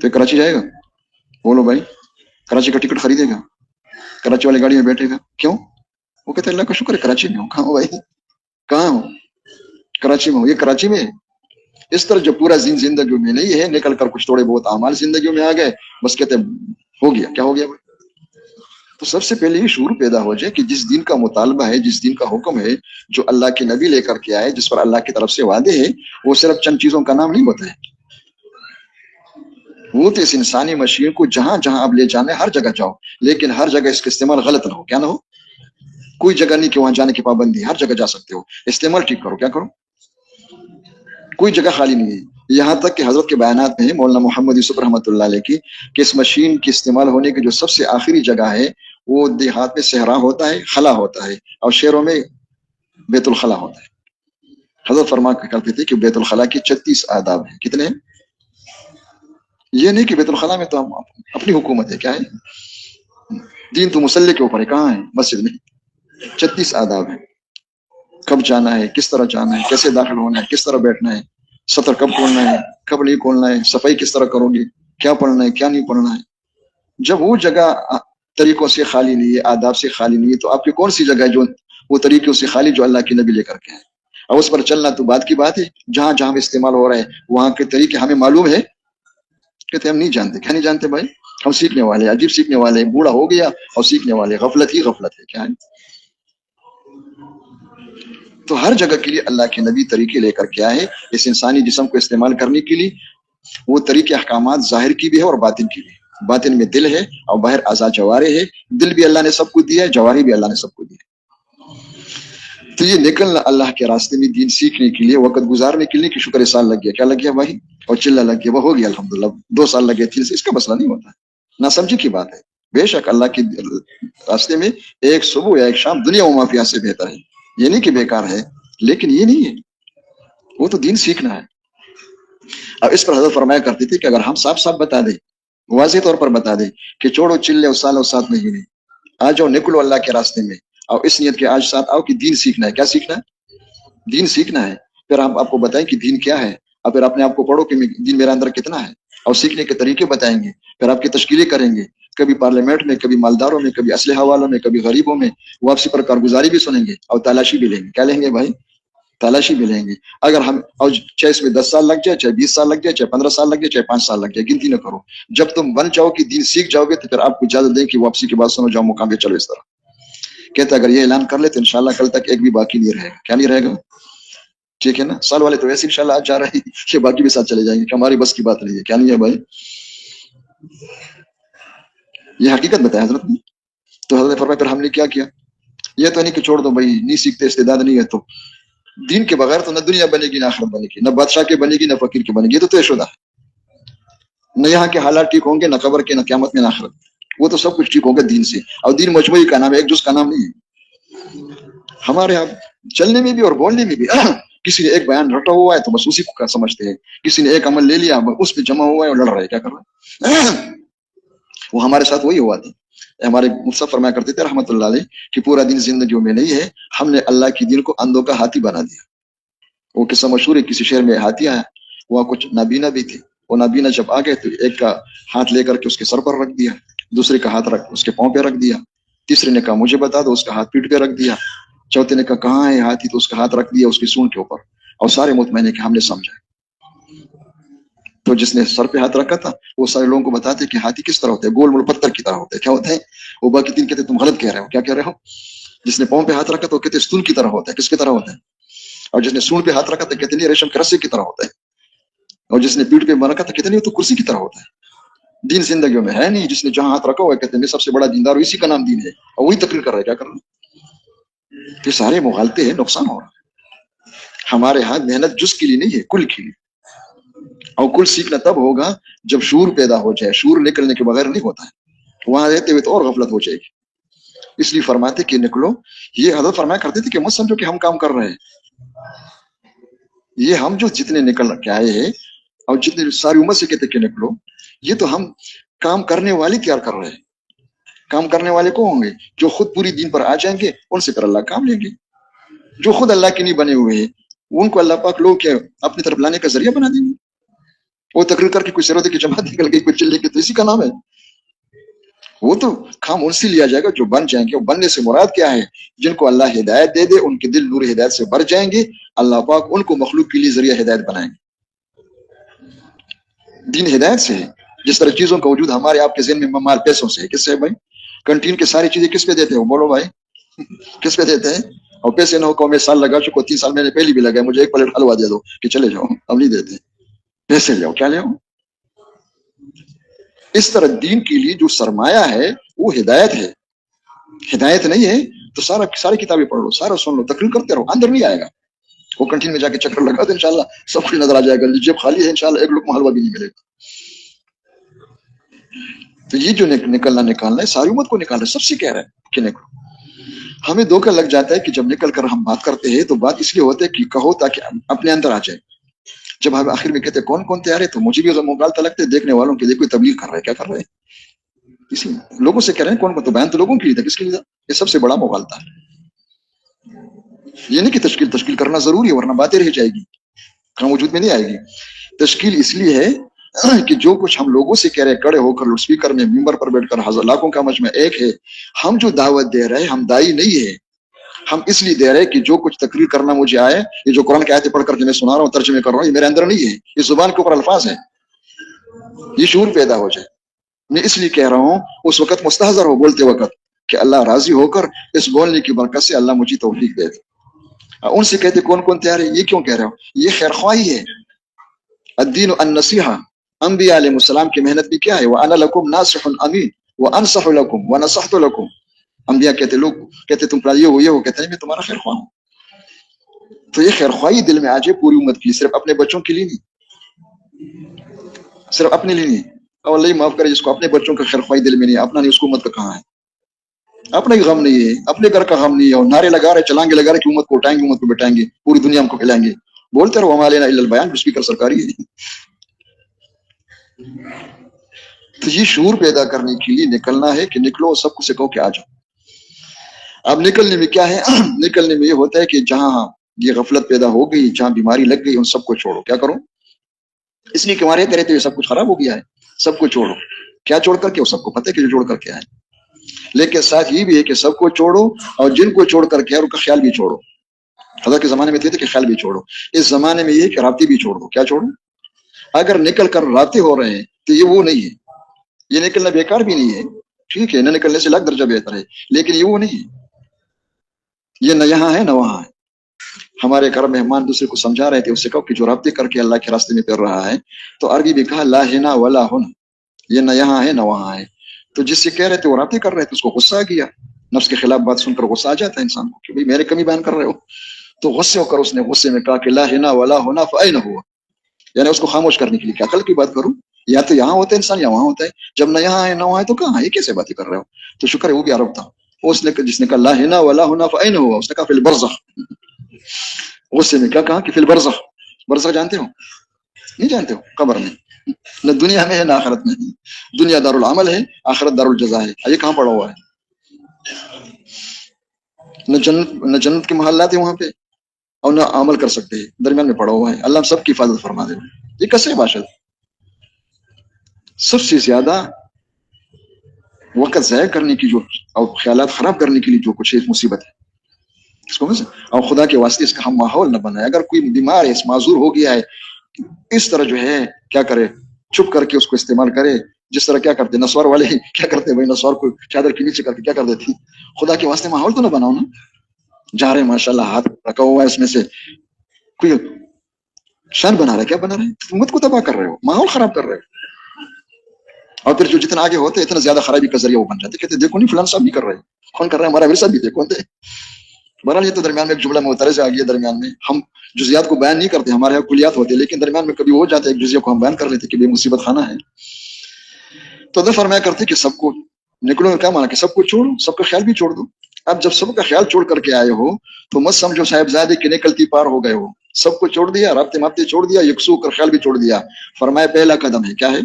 تو کراچی جائے گا؟ بولو بھائی، کراچی کا ٹکٹ خریدے گا؟ کراچی والی گاڑی میں بیٹھے گا؟ کیوں؟ وہ کہتے ہیں اللہ کا شکر ہے کراچی میں ہوں. کہاں ہو بھائی؟ کہاں ہو؟ کراچی میں ہوں. یہ کراچی میں ہے. اس طرح جو پورا زندگی میں نہیں ہے، نکل کر کچھ تھوڑے بہت اعمال زندگیوں میں آ گئے، بس کہتے ہیں ہو گیا. کیا ہو گیا بھائی؟ تو سب سے پہلے یہ شعور پیدا ہو جائے کہ جس دین کا مطالبہ ہے، جس دین کا حکم ہے، جو اللہ کے نبی لے کر کے آئے، جس پر اللہ کی طرف سے وعدے ہے، وہ صرف چند چیزوں کا نام نہیں ہوتا ہے. وہ تو اس انسانی مشین کو جہاں جہاں اب لے جانا ہے ہر جگہ جاؤ، لیکن ہر جگہ اس کا استعمال غلط نہ ہو. کیا نہ ہو؟ کوئی جگہ نہیں کہ وہاں جانے کی پابندی ہے، ہر جگہ جا سکتے ہو، استعمال ٹھیک کرو. کیا کرو؟ کوئی جگہ خالی نہیں ہے. یہاں تک کہ حضرت کے بیانات میں ہے مولانا محمد یوسف رحمۃ اللہ علیہ کی، کہ اس مشین کے استعمال ہونے کی جو سب سے آخری جگہ ہے وہ دیہات میں صحرا ہوتا ہے، خلا ہوتا ہے، اور شہروں میں بیت الخلا ہوتا ہے. حضرت فرما کرتے تھے کہ بیت الخلا کی 36 آداب ہیں. کتنے ہیں؟ یہ نہیں کہ بیت الخلا میں تو ہم اپنی حکومت ہے. کیا ہے؟ دین تو مسلح کے اوپر ہے. کہاں ہے؟ مسجد میں. 36 آداب ہیں. کب جانا ہے، کس طرح جانا ہے، کیسے داخل ہونا ہے، کس طرح بیٹھنا ہے، سطر کب کھولنا ہے، کب نہیں کھولنا ہے، صفائی کس طرح کرو گے، کیا پڑھنا ہے، کیا نہیں پڑھنا ہے. جب وہ جگہ طریقوں سے خالی نہیں ہے، آداب سے خالی نہیں ہے، تو آپ کی کون سی جگہ ہے جو وہ طریقوں سے خالی جو اللہ کے نبی لے کر کے ہیں؟ اور اس پر چلنا تو بات کی بات ہے. جہاں جہاں استعمال ہو رہے ہیں وہاں کے طریقے ہمیں معلوم ہے؟ کہتے ہم نہیں جانتے. کیا نہیں جانتے بھائی؟ ہم سیکھنے والے، عجیب سیکھنے والے، بوڑھا ہو گیا اور سیکھنے والے. غفلت ہی غفلت ہے. کیا ہے؟ تو ہر جگہ کے لیے اللہ کے نبی طریقے لے کر کے آئے اس انسانی جسم کو استعمال کرنے کے لیے. وہ طریقے احکامات ظاہر کی بھی ہے اور باطن کی بھی. باطن میں دل ہے اور باہر اعضاء جوارے ہے. دل بھی اللہ نے سب کو دیا ہے، جوارے بھی اللہ نے سب کو دیا ہے. تو یہ نکلنا اللہ کے راستے میں دین سیکھنے کے لیے، وقت گزارنے کے لیے کہ شکر سال لگ گیا. کیا لگ گیا بھائی؟ اور چلا لگ گیا. وہ ہو گیا الحمدللہ. 2 سال لگے تھے، اس کا مسئلہ نہیں ہوتا. نہ سمجھی کی بات ہے. بے شک اللہ کے راستے میں ایک صبح یا ایک شام دنیا و مافیا سے بہتر ہے. یہ نہیں کہ بیکار ہے، لیکن یہ نہیں ہے. وہ تو دین سیکھنا ہے. اب اس پر حضرت فرمایا کرتے تھے کہ اگر ہم صاف صاف بتا دیں، واضح طور پر بتا دیں کہ چھوڑو چلے اور سال اور ساتھ نہیں، آ جاؤ نکلو اللہ کے راستے میں، اور اس نیت کے آج ساتھ آؤ کہ دین سیکھنا ہے. کیا سیکھنا ہے؟ دین سیکھنا ہے. پھر ہم آپ کو بتائیں کہ دین کیا ہے، اور پھر اپنے آپ کو پڑھو کہ دین میرے اندر کتنا ہے، اور سیکھنے کے طریقے بتائیں گے. پھر آپ کی تشکیلیں کریں گے، کبھی پارلیمنٹ میں، کبھی مالداروں میں، کبھی اسلحہ والوں میں، کبھی غریبوں میں. واپسی پر کارگزاری بھی سنیں گے اور تلاشی بھی لیں گے. کیا لیں گے بھائی؟ تلاشی بھی لیں گے. اگر ہم اور چاہے اس میں 10 سال لگ جائے، چاہے 20 سال لگ جائے، چاہے 15 سال لگ جائے، چاہے 5 سال لگ جائے، گنتی نہ کرو. جب تم بن جاؤ کہ دین سیکھ جاؤ گے تو پھر آپ کو اجازت دیں کہ واپسی کے بعد سنو جاؤ مقام پہ چلو. اس طرح کہتے اگر یہ اعلان کر لے تو انشاءاللہ کل تک ایک بھی باقی نہیں رہے گا. کیا نہیں رہے گا؟ ٹھیک ہے نا. سال والے تو ویسے انشاءاللہ آج جا رہے ہیں کہ باقی بھی ساتھ چلے جائیں گے کہ ہماری بس کی بات نہیں ہے. کیا نہیں ہے بھائی؟ یہ حقیقت بتایا حضرت نے. تو حضرت فرمایا پھر ہم نے کیا کیا؟ یہ تو نہیں کہ چھوڑ دو بھائی، نہیں سیکھتے، استعداد نہیں ہے. تو دین کے بغیر تو نہ دنیا بنے گی، نہ آخرت بنے گی، نہ بادشاہ کے بنے گی، نہ فقیر کے بنے گی. یہ تو طے شدہ ہے. نہ یہاں کے حالات ٹھیک ہوں گے، نہ قبر کے، نہ قیامت میں، نہ آخرت. وہ تو سب کچھ ٹھیک ہوگا دین سے. اور دین مجموعی کا نام ہے، ایک جز کا نام نہیں ہے. ہمارے یہاں چلنے میں بھی اور بولنے میں بھی کسی نے ایک بیان رٹا ہوا ہے تو بس اسی کو سمجھتے ہیں. کسی نے ایک عمل لے لیا، اس پہ جمع ہوا ہے اور لڑ رہے. کیا کر رہے ہیں؟ وہ ہمارے ساتھ وہی ہوا تھا. ہمارے مصطفی فرمایا کرتے تھے رحمت اللہ علیہ کہ پورا دن زندگیوں میں نہیں ہے، ہم نے اللہ کی دین کو اندھوں کا ہاتھی بنا دیا. وہ قصہ مشہور ہے. کسی شہر میں ہاتھی آیا، وہاں کچھ نابینا بھی تھے. وہ نابینا جب آ گئے تو ایک کا ہاتھ لے کر کے اس کے سر پر رکھ دیا، دوسرے کا ہاتھ رکھ اس کے پاؤں پہ رکھ دیا، تیسرے نے کہا مجھے بتا دو، اس کا ہاتھ پیٹ پہ رکھ دیا، چوتھے نے کہا کہاں ہے ہاتھی، تو اس کا ہاتھ رکھ دیا اس کی سونڈ کے اوپر. اور سارے مطمئن کہ ہم نے سمجھا. تو جس نے سر پہ ہاتھ رکھا تھا وہ سارے لوگوں کو بتاتے کہ ہاتھی کس طرح ہوتا ہے، گول مول پتھر کی طرح ہوتا ہے. کیا ہوتا ہے؟ وہ باقی تین کہتے تم غلط کہہ رہے ہو. کیا کہہ رہے ہو؟ جس نے پاؤں پہ ہاتھ رکھا تو وہ کہتے ستون کی طرح ہوتا ہے. کس کی طرح ہوتا ہے؟ اور جس نے سونڈ پہ ہاتھ رکھا تو کہتے نہیں ریشم کے رسے کی طرح ہوتا ہے. اور جس نے پیٹ پہ رکھا تو کہتے نہیں وہ تو کرسی کی طرح ہوتا ہے. دین زندگیوں میں ہے نہیں. جس نے جہاں ہاتھ رکھا ہوا ہے کہتے ہیں سب سے بڑا دیندار اسی کا نام دین ہے، اور وہی تقریر کر رہا ہے. کیا کر رہا ہے؟ یہ سارے مغالطے ہیں، نقصان ہو رہا ہے. ہمارے ہاں محنت جز کے لیے نہیں ہے، کل کے لیے. اور کل سیکھنا تب ہوگا جب شعور پیدا ہو جائے. شعور نکلنے کے بغیر نہیں ہوتا ہے. وہاں رہتے ہوئے تو اور غفلت ہو جائے گی. اس لیے فرماتے کہ نکلو. یہ حضرت فرمایا کرتے تھے کہ مت سمجھو کہ ہم کام کر رہے ہیں. یہ ہم جو جتنے نکل کے آئے ہیں اور جتنے ساری عمر سے کہتے کہ نکلو، یہ تو ہم کام کرنے والے تیار کر رہے ہیں. کام کرنے والے کو ہوں گے جو خود پوری دین پر آ جائیں گے، ان سے پھر اللہ کام لیں گے. جو خود اللہ کے نہیں بنے ہوئے ہیں ان کو اللہ پاک لوگ کے اپنی طرف لانے کا ذریعہ بنا دیں گے. وہ تقریر کر کے کوئی سروتے کی جماعت نکل گئی کوئی چلے گی تو اسی کا نام ہے. وہ تو کام ان سے لیا جائے گا جو بن جائیں گے. وہ بننے سے مراد کیا ہے؟ جن کو اللہ ہدایت دے دے ان کے دل نور ہدایت سے بھر جائیں گے. اللہ پاک ان کو مخلوق کے لیے ذریعہ ہدایت بنائیں گے. دین ہدایت سے ہے. جس طرح چیزوں کا وجود ہمارے آپ کے ذہن میں مال پیسوں سے ہے. کس سے بھائی؟ کنٹین کے ساری چیزیں کس پہ دیتے ہو؟ بولو بھائی کس پہ دیتے ہیں؟ اور پیسے نہ ہو کہ میں سال لگا چکا 3 سال میں نے پہلی بھی لگا مجھے ایک پلیٹ حلوا دے دو کہ چلے جاؤ. اب نہیں دیتے. پیسے لے آؤ. کیا لے آؤ؟ اس طرح دین کے لیے جو سرمایہ ہے وہ ہدایت ہے. ہدایت نہیں ہے تو ساری کتابیں پڑھ لو, سارا سن لو, تقریر کرتے رہو, اندر نہیں آئے گا. وہ کنٹین میں جا کے چکر لگا تو انشاءاللہ سب کچھ نظر آ جائے گا. جیب خالی ہے انشاءاللہ ایک لقمہ حلوہ بھی نہیں ملے گا. تو یہ جو نکالنا ہے ساری امت کو نکالنا ہے. سب سے کہہ رہا ہے کہ نکلو. ہمیں دھوکہ لگ جاتا ہے کہ جب نکل کر ہم بات کرتے ہیں تو بات اس لیے ہوتا ہے کہ کہو تاکہ اپنے اندر آ جائے. جب ہم آخر میں کہتے ہیں کون کون تیار ہے تو مجھے بھی مغالطہ لگتا ہے دیکھنے والوں کے لیے کوئی تبلیغ کر رہا ہے. کیا کر رہے ہیں؟ اسی لوگوں سے کہہ رہے ہیں کون کون. تو بیان تو لوگوں کے لیے تھا, کس کے لیے تھا؟ یہ سب سے بڑا مغالطہ ہے. یہ نہیں کہ تشکیل کرنا ضروری ہے ورنہ باتیں رہ جائے گی, کام وجود میں نہیں آئے گی. تشکیل اس لیے ہے کہ جو کچھ ہم لوگوں سے کہہ رہے ہیں کڑے ہو کر اسپیکر میں ممبر پر بیٹھ کر لاکھوں کا مجمع ایک ہے. ہم جو دعوت دے رہے ہیں ہم دائی نہیں ہے. ہم اس لیے دے رہے ہیں کہ جو کچھ تقریر کرنا مجھے آئے, یہ جو قرآن کی آیتیں پڑھ کر کے میں سنا رہا ہوں ترجمے کر رہا ہوں, یہ میرے اندر نہیں ہے. یہ زبان کے اوپر الفاظ ہیں. یہ شعور پیدا ہو جائے. میں اس لیے کہہ رہا ہوں اس وقت مستحضر ہو بولتے وقت کہ اللہ راضی ہو کر اس بولنے کی برکت سے اللہ مجھے توفیق دے دے. ان سے کہتے کون کون تیار ہے, یہ کیوں کہہ رہے ہو؟ یہ خیر خواہی ہے. الدین النصیحہ. انبیاء علیہ السلام کی محنت بھی کیا ہے؟ وَأَنَا لَكُمْ نَاصِحٌ أَمِينٌ وَأَنصَحُ لَكُمْ وَنَصَحْتُ لَكُمْ. انبیاء کہتے, لوگ کہتے تم پر یہ ہو کہتے ہیں میں تمہارا خیر خواہ ہوں. تو یہ خیر خواہی دل میں آ جائے پوری امت کے لیے, صرف اپنے بچوں کے لیے نہیں, صرف اپنے لیے نہیں. اور اللہ معاف کرے جس کو اپنے بچوں کا خیر خواہی دل میں نہیں, اپنا نہیں, اس کو امت کا کہاں ہے؟ اپنا ہی غم نہیں ہے, اپنے گھر کا غم نہیں ہے, اور نعرے لگا رہے چلانگے لگا رہے کہ امت کو اٹھائیں گے, امت کو بٹھائیں گے, پوری دنیا ہم کو کھلائیں گے. بولتے رہو وما علینا الا البیان, اسپیکر سرکاری ہے. تو یہ شعور پیدا کرنے کے لیے نکلنا ہے کہ نکلو, سب کو سے کہو کہ آ جاؤ. اب نکلنے میں کیا ہے؟ نکلنے میں یہ ہوتا ہے کہ جہاں یہ غفلت پیدا ہو گئی, جہاں بیماری لگ گئی, ان سب کو چھوڑو. کیا کرو؟ اس لیے کہ ہمارے کرے تو یہ سب کچھ خراب ہو گیا ہے. سب کو چھوڑو. کیا چھوڑ کر کے؟ وہ سب کو پتہ ہے کہ جو چھوڑ کر کے آئے, لیکن ساتھ یہ بھی ہے کہ سب کو چھوڑو اور جن کو چھوڑ کر کے ان کا خیال بھی چھوڑو. حضرت کے زمانے میں تھے کہ خیال بھی چھوڑو. اس زمانے میں یہ کہ رابطے بھی چھوڑ دو. کیا چھوڑو؟ اگر نکل کر رابطے ہو رہے ہیں تو یہ وہ نہیں ہے. یہ نکلنا بیکار بھی نہیں ہے, ٹھیک ہے, نہ نکلنے سے لاکھ درجہ بہتر ہے, لیکن یہ وہ نہیں ہے. یہ نہ یہاں ہے نہ وہاں ہے. ہمارے گھر مہمان دوسرے کو سمجھا رہے تھے, اس سے کہو کہ جو رابطے کر کے اللہ کے راستے میں پھر رہا ہے, تو عربی بھی کہا لا ہنا ولا ہونا, یہ نہ یہاں ہے نہ وہاں ہے. تو جس سے کہہ رہے تھے وہ رابطے کر رہے تھے, اس کو غصہ آ گیا. نفس کے خلاف بات سن کر غصہ آ جاتا ہے انسان کو کہ بھائی میرے کمی بیان کر رہے ہو. تو غصے ہو کر اس نے غصے میں کہا کہ لا ہنا ولا ہونا فأين ہوا, یعنی اس کو خاموش کرنے کے لیے. کیا عقل کی بات کروں, یا تو یہاں ہوتا ہے انسان یا وہاں ہوتا ہے. جب نہ یہاں ہے نہ وہاں ہے تو کہاں ہے؟ یہ کیسے باتیں کر رہے ہو؟ تو شکر ہے وہ بھی عرب تھا. اس نے جس نے کہا لا ہنا ولا ہونا فأين ہوا, اس نے کہا فی البرزخ. غصے میں کیا کہا کہ فی البرزخ. برزخ جانتے ہو؟ نہیں جانتے ہو؟ قبر میں, نہ دنیا میں ہے نہ آخرت میں. دنیا دار العمل ہے, آخرت دار الجزا ہے. یہ کہاں پڑا ہوا ہے؟ نہ جنت کے محلات ہیں وہاں پہ اور نہ عمل کر سکتے ہیں, درمیان میں پڑا ہوا ہے. اللہ سب کی حفاظت فرما دے. یہ کیسے باشد؟ سب سے زیادہ وقت ضائع کرنے کی جو اور خیالات خراب کرنے کے لیے جو کچھ ہے مصیبت ہے. اس کو اور خدا کے واسطے اس کا ہم ماحول نہ بنائے. اگر کوئی بیمار ہے, اس معذور ہو گیا ہے, اس طرح جو ہے کیا کرے, چھپ کر کے اس کو استعمال کرے. جس طرح کیا کرتے نسوار والے کیا کرتے بھائی, نسوار کو چادر کے نیچے کر کے کیا کر دیتی. خدا کے واسطے ماحول تو نہ بناؤ نا. جا رہے ماشاء اللہ ہاتھ رکھا ہوا ہے, اس میں سے کوئی شان بنا رہا ہے. کیا بنا رہے ہیں؟ امت کو تباہ کر رہے ہو, ماحول خراب کر رہے ہو. اور پھر جو جتنا آگے ہوتے اتنا زیادہ خرابی کا ذریعہ وہ بن جاتے. کہتے دیکھو نہیں فلان صاحب بھی کر رہے ہیں, کون کر رہے ہیں؟ ہمارا ورثہ بھی دیکھو. بہرحال یہ تو درمیان میں ایک جملہ معترض آ گیا. درمیان میں ہم جزیات کو بیان نہیں کرتے, ہمارے یہاں کلیات ہوتے, لیکن درمیان میں کبھی ہو جاتا ہے ایک جزیہ کو ہم بیان کر لیتے کہ بے مصیبت خانہ ہے. تو ادھر فرمایا کرتے کہ سب کو نکلو. کیا مانا کہ سب کو چھوڑو, سب کا خیال بھی چھوڑ دو. اب جب سب کا خیال چھوڑ کر کے آئے ہو تو مت سمجھو صاحبزادے کہ نکلتی پار ہو گئے ہو. سب کو چھوڑ دیا, رابطے مابطے چھوڑ دیا, یکسو کر خیال بھی چھوڑ دیا. فرمایا پہلا قدم ہے. کیا ہے؟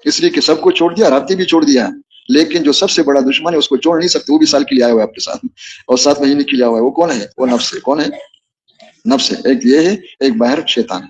اس لیے کہ سب کو چھوڑ دیا, رابطے بھی چھوڑ دیا, لیکن جو سب سے بڑا دشمن ہے اس کو چھوڑ نہیں سکتے. وہ بھی سال کے لیے آیا ہوا ہے آپ کے ساتھ, اور 7 مہینے کے لیے آیا ہوا ہے. وہ کون ہے؟ وہ نفس ہے. کون ہے؟ نفس ہے. ایک یہ ہے, ایک باہر شیطان ہے.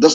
10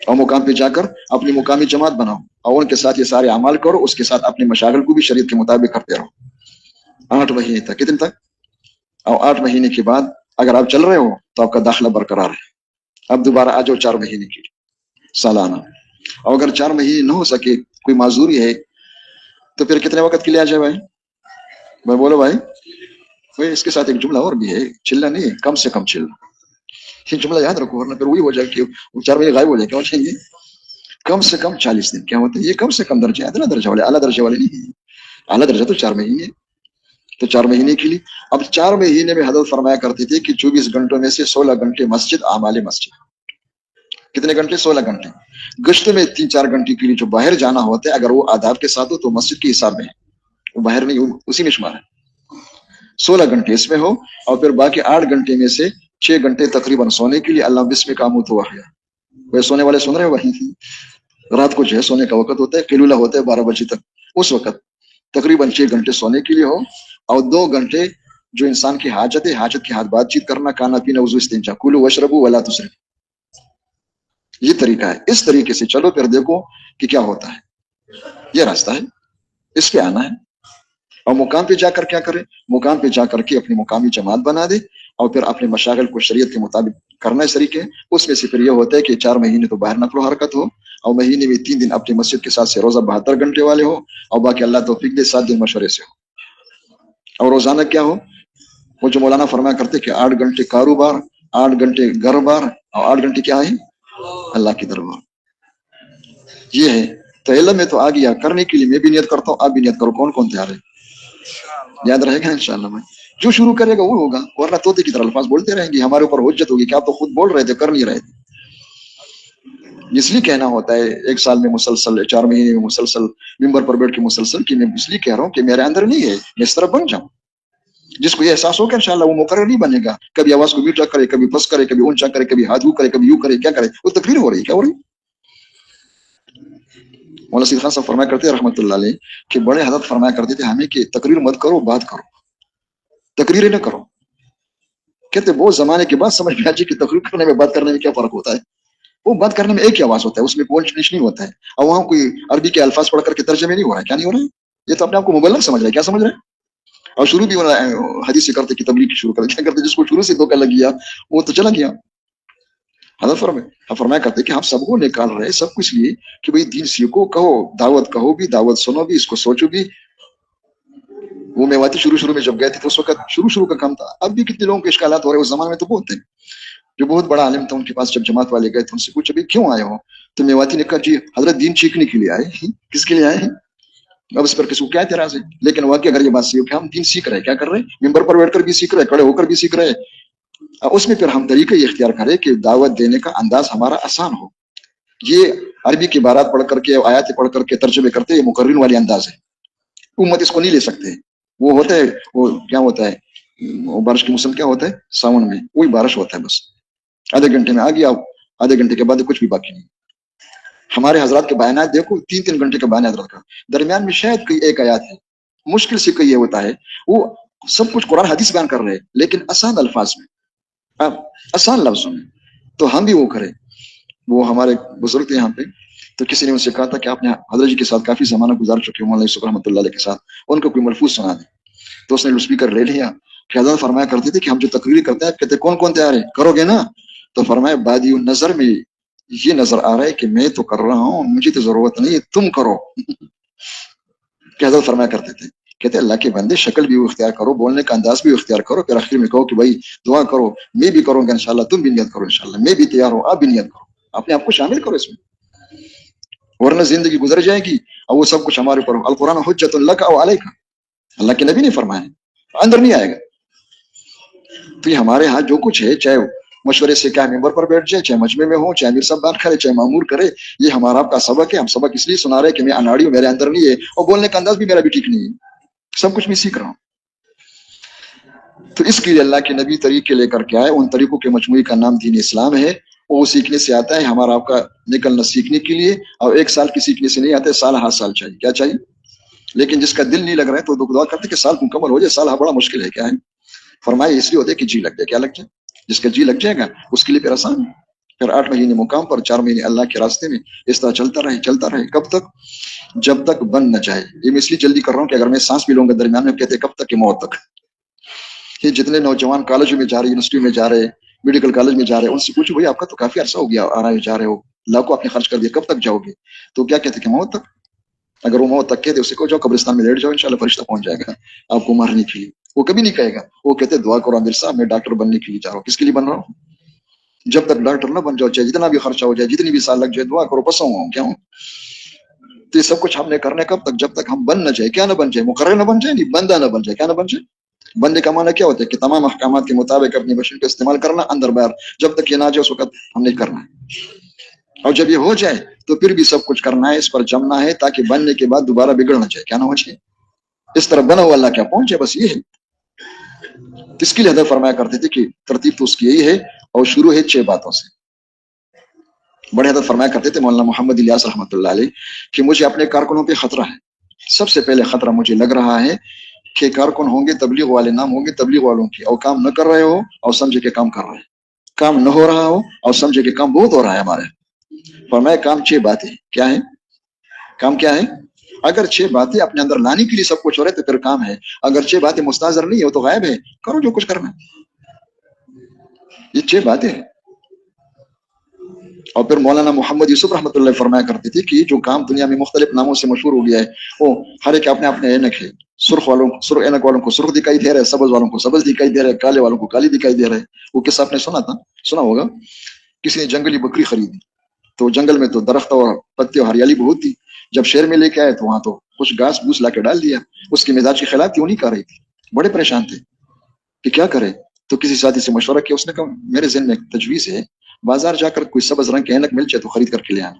اور مقام پہ جا کر اپنی مقامی جماعت بناؤ اور ان کے ساتھ یہ سارے اعمال کرو، اس کے ساتھ اپنے مشاغل کو بھی شریعت کے مطابق کرتے رہو 8 مہینے تک۔ کتنے تک؟ اور 8 مہینے کے بعد اگر آپ چل رہے ہو تو آپ کا داخلہ برقرار ہے، اب دوبارہ آ جاؤ 4 مہینے کے لیے سالانہ۔ اور اگر 4 مہینے نہ ہو سکے، کوئی معذوری ہے، تو پھر کتنے وقت کے لیے آ جائے بھائی؟ میں بولو بھائی، اس کے ساتھ ایک جملہ اور بھی ہے، چلنا نہیں، کم سے کم چلنا۔ یہ جملہ یاد رکھو ورنہ پھر وہی ہو جائے کہ 4 مہینے غائب ہو جائے۔ کیا چاہیے؟ کم سے کم 40 دن۔ کیا ہوتا ہے یہ؟ کم سے کم درجہ ہے، اتنا درجہ والے، اعلیٰ درجے والے نہیں۔ اعلیٰ درجہ تو 4 مہینے، تو 4 مہینے کے لیے۔ اب 4 مہینے میں حضرت فرمایا کرتے تھے کہ 24 گھنٹوں میں سے 16 گھنٹے مسجد، اعمال مسجد۔ کتنے گھنٹے؟ 16 گھنٹے۔ گشت میں 3-4 گھنٹے کے لیے جو باہر جانا ہوتا ہے، اگر وہ آداب کے ساتھ ہو تو مسجد کے حساب میں ہے، وہ باہر نہیں، اسی میں شمار ہے۔ 16 گھنٹے اس میں ہو، اور پھر باقی 8 گھنٹے میں سے 6 گھنٹے تقریباً سونے کے لیے، اللہ بسم کا اموت ہوا ہے۔ وہ سونے والے سن رہے ہو وہیں، رات کو جو ہے سونے کا وقت ہوتا ہے، قیلولہ ہوتا ہے 12 بجے تک، اس وقت تقریباً 6 گھنٹے سونے کے لیے ہو، اور 2 گھنٹے جو انسان کی حاجت ہے، حاجت کے ہاتھ بات چیت کرنا، کھانا پینا، وضو استنجا، کلوا واشربوا ولا تسرفوا۔ یہ طریقہ ہے، اس طریقے سے چلو، پھر دیکھو کہ کیا ہوتا ہے۔ یہ راستہ ہے، اس پہ آنا ہے۔ اور مقام پہ جا کر کیا کرے؟ مقام پہ جا کر کے اپنی مقامی جماعت بنا دے، اور پھر اپنے مشاغل کو شریعت کے مطابق کرنا ہے طریقے۔ اس میں سے پھر یہ ہوتا ہے کہ 4 مہینے تو باہر نقل و حرکت ہو، اور مہینے میں 3 دن اپنی مسجد کے ساتھ سے روزہ 72 گھنٹے والے ہو، اور باقی اللہ توفیق دے 7 دن مشورے سے ہو۔ اور روزانہ کیا ہو؟ وہ جو مولانا فرمایا کرتے کہ 8 گھنٹے کاروبار، 8 گھنٹے گھر بار، اور 8 گھنٹے کیا ہے؟ اللہ کی دربار۔ یہ ہے تو علم میں تو آ گیا، کرنے کے لیے میں بھی نیت کرتا ہوں، آپ بھی نیت کرو۔ کون کون تیار ہے؟ یاد رہے گا انشاءاللہ میں، جو شروع کرے گا وہ ہوگا، ورنہ طوطے کی طرح الفاظ بولتے رہیں گے، ہمارے اوپر حجت ہوگی کہ آپ تو خود بول رہے تھے، کر نہیں رہے تھے۔ اس لیے کہنا ہوتا ہے 1 سال میں مسلسل، 4 مہینے میں مسلسل ممبر پر بیٹھ کے مسلسل، کہ میں اس لیے کہہ رہا ہوں کہ میرے اندر نہیں ہے، میں اس طرح بن جاؤں۔ جس کو یہ احساس ہو کہ انشاءاللہ وہ مقرر نہیں بنے گا، کبھی آواز کو میٹھا کرے، کبھی پس کرے، کبھی اونچا کرے، کبھی ہاتھ کرے، کبھی یوں کرے، کیا کرے، وہ تقریر ہو رہی، کیا ہو رہی؟ مولانا سید خان صاحب فرمایا کرتے رحمۃ اللہ علیہ کہ بڑے حضرت فرمایا کرتے تھے ہمیں کہ تقریر مت کرو، بات کرو، تقریریں نہ کرو۔ کہتے بہت زمانے کے بعد سمجھ میں آ جائے کہ تقریر کرنے میں بات کرنے میں کیا فرق ہوتا ہے۔ وہ بات کرنے میں ایک ہی آواز ہوتا ہے، اس میں کوئی نیش نہیں ہوتا ہے، اور وہاں کوئی عربی کے الفاظ پڑھ کر کے ترجمے نہیں ہو رہا ہے۔ کیا نہیں ہو رہا ہے؟ یہ تو اپنے آپ کو مبلغ سمجھ رہا ہے، کیا سمجھ رہا ہے؟ اور شروع بھی حدیث سے کرتے کہ تبلیغ کی شروع کرتے، کیا کرتے؟ جس کو شروع سے دھوکہ لگ گیا وہ تو چلا گیا۔ حضرت فرمایا کرتے کہ ہم سب کو نکال رہے، سب کچھ لیے کہ بھئی دین سیکھو، کہو، دعوت کہو بھی، دعوت سنو بھی، اس کو سوچو بھی۔ وہ میواتی شروع میں جب گئے تھے تو اس وقت شروع کا کام تھا، اب بھی کتنے لوگوں کے اشکالات ہو رہے ہیں، اس زمانے میں تو بہت تھے۔ جو بہت بڑا عالم تھا ان کے پاس جب جماعت والے گئے تو ان سے پوچھا بھئی کیوں آئے ہو؟ تو میواتی نے کہا جی حضرت دین سیکھنے کے لیے آئے۔ کس کے لیے آئے ہیں؟ اب اس پر کسی کو کیا اعتراض ہے؟ لیکن واقعی اگر یہ بات صحیح ہو کہ ہم دین سیکھ رہے ہیں، کیا کر رہے ہیں؟ ممبر پر بیٹھ کر بھی سیکھ رہے ہیں، کھڑے ہو کر بھی سیکھ رہے ہیں، اس میں پھر ہم طریقہ یہ اختیار کریں کہ دعوت دینے کا انداز ہمارا آسان ہو۔ یہ عربی کی عبارات پڑھ کر کے، آیات پڑھ کر کے ترجمے کرتے، یہ مقررین والے انداز ہے، امت اس کو نہیں لے سکتے۔ وہ ہوتا ہے، وہ کیا ہوتا ہے، بارش کے موسم کیا ہوتا ہے، ساون میں وہی بارش ہوتا ہے، بس آدھے گھنٹے میں آ گیا، آدھے گھنٹے کے بعد کچھ بھی باقی نہیں۔ ہمارے حضرات کے بیانات دیکھو، 3 گھنٹے کا بیان حضرت کا، درمیان میں شاید کوئی ایک آیات ہے، مشکل سے کوئی یہ ہوتا ہے، وہ سب کچھ قرآن حدیث بیان کر رہے ہیں لیکن آسان الفاظ میں، آسان لفظوں میں۔ تو ہم بھی وہ کریں۔ وہ ہمارے بزرگ تھے یہاں پہ، تو کسی نے ان سے کہا تھا کہ آپ نے حضرت جی کے ساتھ کافی زمانہ گزار چکے مولانا یوسف رحمۃ اللہ علیہ کے ساتھ، ان کو کوئی ملفوظ سنا دیں۔ تو اس نے اسپیکر لے لیا کہ حضرت فرمایا کرتے تھے کہ ہم جو تقریر کرتے ہیں، کہتے کون کون تیار ہے، کرو گے نا؟ تو فرمایا بادی نظر میں یہ نظر آ رہا ہے کہ میں تو کر رہا ہوں، مجھے تو ضرورت نہیں ہے، تم کرو۔ کہ حضرت فرمایا کرتے تھے، کہتے اللہ کے بندے شکل بھی اختیار کرو، بولنے کا انداز بھی اختیار کرو، پھر آخر میں کہو کہ بھائی دعا کرو، میں بھی کروں گا انشاءاللہ، تم بھی نیت کرو انشاءاللہ، میں بھی تیار ہوں، آپ بھی نیت کرو، اپنے آپ کو شامل کرو اس میں، ورنہ زندگی گزر جائے گی اور وہ سب کچھ ہمارے اوپر۔ القرآن حجت لک او علیک، اللہ کے نبی نے فرمایا، اندر نہیں آئے گا۔ تو یہ ہمارے ہاتھ جو کچھ ہے، چاہے مشورے سے کیا ممبر پر بیٹھ جائے، چاہے مجمع میں ہو، چاہے امیر صاحب بات کرے، چاہے مامور کرے، یہ ہمارا آپ کا سبق ہے۔ ہم سبق اس لیے سنا رہے کہ میں اناڑی ہوں، میرے اندر نہیں ہے، اور بولنے کا انداز بھی میرا بھی ٹھیک نہیں ہے، سب کچھ میں سیکھ رہا ہوں۔ تو اس کے لیے اللہ کے نبی طریقے لے کر کے آئے، ان طریقوں کے مجموعے کا نام دین اسلام ہے۔ وہ سیکھنے سے آتا ہے، ہمارا آپ کا نکلنا سیکھنے کے لیے، اور 1 سال کی سیکھنے سے نہیں آتا ہے، سال ہر سال چاہیے۔ کیا چاہیے؟ لیکن جس کا دل نہیں لگ رہا ہے تو دعا کرتے کہ سال مکمل ہو جائے، سال بڑا مشکل ہے، کیا ہے؟ فرمائے اس لیے ہوتے کہ جی لگ جائے، کیا لگ جائے؟ جس کا جی لگ جائے گا اس کے لیے پھر آسان ہے۔ پھر 8 مہینے مقام پر، 4 مہینے اللہ کے راستے میں، اس طرح چلتا رہے. کب تک؟ جب تک بن نہ جائے. یہ میں اس لیے جلدی کر رہا ہوں کہ اگر میں سانس بھی لوں گا درمیان میں، کہتے کب تک؟ کہ موت تک. یہ جتنے نوجوان کالج میں جا رہے، یونیورسٹی میں جا رہے، میڈیکل کالج میں جا رہے، ان سے پوچھو بھائی آپ کا تو کافی عرصہ ہو گیا آ رہا ہے، جا رہے ہو، لاکھوں آپ نے خرچ کر دیا، کب تک جاؤ گے؟ تو کیا کہتے کہ موت تک. اگر وہ موت تک کہتے اسے کو جاؤ قبرستان میں لیٹ جاؤ، انشاءاللہ فرشتہ پہنچ جائے گا آپ کو مارنے کے لیے. وہ کبھی نہیں کہے گا. وہ کہتے دعا کرو عامر صاحب میں ڈاکٹر بننے کے لیے جا رہا ہوں. کس کے لیے بن رہا ہوں؟ جب تک ڈاکٹر نہ بن جاؤ، چاہے جتنا بھی خرچہ ہو جائے، جتنی بھی سال لگ جائے، دعا کرو بس ہوں کیا ہوں. تو یہ سب کچھ ہم نے کرنے کب تک؟ جب تک ہم بن نہ جائے. کیا نہ بن جائے؟ مقرر نہ بن جائے، نہیں بندہ نہ بن جائے. کیا نہ بن جائے؟ بندے کا معنی کیا ہوتا ہے؟ کہ تمام احکامات کے مطابق اپنی مشین کا استعمال کرنا اندر باہر. جب تک یہ نہ جائے اس وقت ہم نہیں کرنا ہے. اور جب یہ ہو جائے تو پھر بھی سب کچھ کرنا ہے، اس پر جمنا ہے، تاکہ بننے کے بعد دوبارہ بگڑ نہ جائے. کیا نہ ہو جائے؟ اس طرح بنا ہوا اللہ کیا پہنچے. بس یہ ہے. اس کے لیے حضرت فرمایا کرتے تھے کہ ترتیب تو اس کی یہی ہے، اور شروع ہے 6 باتوں سے. بڑے حضرت فرمایا کرتے تھے مولانا محمد الیاس رحمۃ اللہ علیہ کہ مجھے اپنے کارکنوں پہ خطرہ ہے. سب سے پہلے خطرہ مجھے لگ رہا ہے کہ کارکن ہوں گے، تبلیغ والے نام ہوں گے تبلیغ والوں کی، اور کام نہ کر رہے ہو اور سمجھے کہ کام کر رہے ہیں. کام نہ ہو رہا ہو اور سمجھے کہ کام بہت ہو رہا ہے ہمارے. فرمایا کام 6 باتیں. کیا ہے کام؟ کیا ہے؟ اگر 6 باتیں اپنے اندر لانے کے لیے سب کچھ ہو رہا ہے تو پھر کام ہے. اگر 6 باتیں مستحضر نہیں ہو تو غائب ہے. کرو جو کچھ کرنا ہے. یہ 6 باتیں ہیں. اور پھر مولانا محمد یوسف رحمۃ اللہ فرمایا کرتے تھے کہ جو کام دنیا میں مختلف ناموں سے مشہور ہو گیا ہے، وہ ہر ایک اپنے اپنے اینک ہے. سرخ اینک والوں کو سرخ دکھائی دے رہا ہے، سبز والوں کو سبز دکھائی دے رہا ہے، کالے والوں کو کالی دکھائی دے رہا ہے. وہ قصہ آپ نے سنا ہوگا. کسی نے جنگلی بکری خریدی تو جنگل میں تو درخت اور پتے اور ہریالی بہت تھی. جب شہر میں لے کے آئے تو وہاں تو کچھ گھاس بھوس لا کے ڈال دیا. اس کے مزاج کے خلاف تھی، وہ نہیں کر رہی تھی. بڑے پریشان تھے کہ کیا کرے. تو کسی ساتھی سے مشورہ کیا. اس نے کہا میرے ذہن میں ایک تجویز ہے، بازار جا کر کوئی سبز رنگ کے اینک مل جائے تو خرید کر کے لے آنا.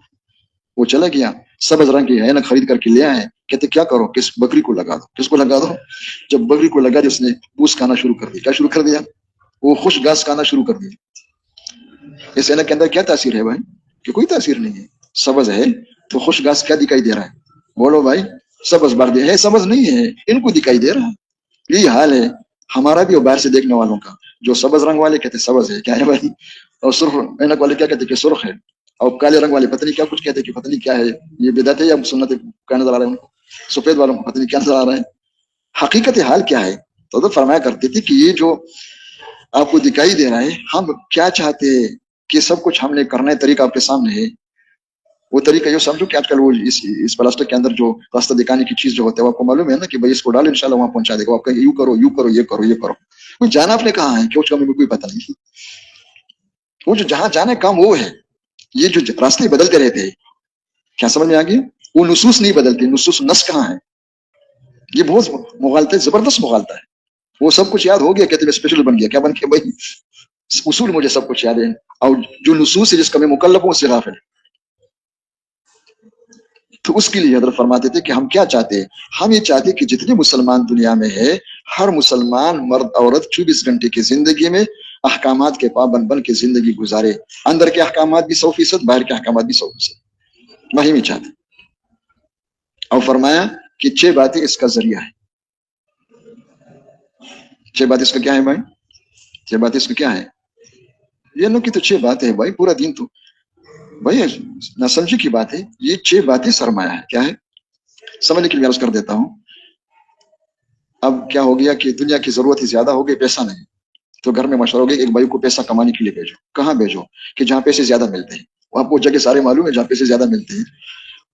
وہ چلا گیا، سبز رنگ کے اینک خرید کر کے لے آئے. کہتے کیا کرو؟ کس بکری کو لگا دو. کس کو لگا دو؟ جب بکری کو لگا دی اس نے بوس کھانا شروع کر دیا. کیا شروع کر دیا؟ وہ خوش گھاس کھانا شروع کر دیا. اس اینک کے اندر کیا تاثیر ہے بھائی؟ کہ کوئی تاثیر نہیں ہے. سبز ہے تو خوش گھاس کیا دکھائی دے رہا ہے؟ بولو بھائی. سبز بار دے ہے، سبز نہیں ہے، ان کو دکھائی دے رہا ہے. یہی حال ہے ہمارا بھی اور باہر سے دیکھنے والوں کا. جو سبز رنگ والے کہتے سبز ہے، کیا ہے بھائی؟ اور سرخ اینک والے کیا کہتے کہ سرخ ہے. اور کالے رنگ والے پتہ نہیں کیا کچھ کہتے کہ پتہ نہیں کیا ہے، یہ بدعت ہے یا سنت کیا نظر آ رہا ہے ان کو. سفید والوں کو پتہ نہیں کیا نظر آ رہا ہے. حقیقت حال کیا ہے؟ تو فرمایا کرتے تھے کہ یہ جو آپ کو دکھائی دے رہا ہے، ہم کیا چاہتے ہیں کہ سب کچھ ہم نے کرنا ہے. طریقہ آپ کے سامنے ہے. وہ طریقہ یہ سمجھو کہ آج کل وہ اس پلاسٹک کے اندر جو راستہ دکھانے کی چیز جو ہوتا ہے، وہ آپ کو معلوم ہے نا کہ بھائی اس کو ڈالو انشاءاللہ وہاں پہنچا دے گا. آپ کہیں یوں کرو یوں کرو یہ کرو یہ کرو. کوئی جانا آپ نے کہاں ہے کہ اس کا مجھے کوئی پتہ نہیں. وہ جو جہاں جانے کام وہ ہے. یہ جو راستے بدلتے رہتے ہیں، کیا سمجھ میں آ گیا؟ وہ نصوص نہیں بدلتے. نصوص نس کہاں ہے؟ یہ بہت مغالطہ ہے، زبردست مغالطہ ہے. وہ سب کچھ یاد ہو گیا کہتے میں اسپیشل بن گیا. کیا بن کے بھائی؟ اصول مجھے سب کچھ یاد ہے، اور جو نصوص ہے جس کا میں مکلف ہوں اس سے غافل ہے. تو اس کے لیے حضرت فرماتے تھے کہ ہم کیا چاہتے ہیں؟ ہم یہ چاہتے ہیں کہ جتنے مسلمان دنیا میں ہے، ہر مسلمان مرد عورت 24 گھنٹے کی زندگی میں احکامات کے پابند بن کے زندگی گزارے. اندر کے احکامات بھی 100%، باہر کے احکامات بھی 100%. وہی میں چاہتے. اور فرمایا کہ 6 باتیں اس کا ذریعہ ہے. 6 باتیں اس کا کیا ہے بھائی؟ 6 باتیں اس کا کیا ہے؟ یہ نو کی تو 6 باتیں ہیں بھائی. پورا دین تو بھائی نہ سمجھی کی بات ہے. یہ 6 باتیں سرمایہ ہے. کیا ہے؟ سمجھنے کے لیے عرض کر دیتا ہوں. اب کیا ہو گیا کہ دنیا کی ضرورت ہی زیادہ ہو گئی، پیسہ نہیں. تو گھر میں مشورہ ہو گیا ایک بھائی کو پیسہ کمانے کے لیے بھیجو. کہاں بھیجو؟ کہ جہاں پیسے زیادہ ملتے ہیں. آپ کو جگہ سارے معلوم ہے جہاں پیسے زیادہ ملتے ہیں.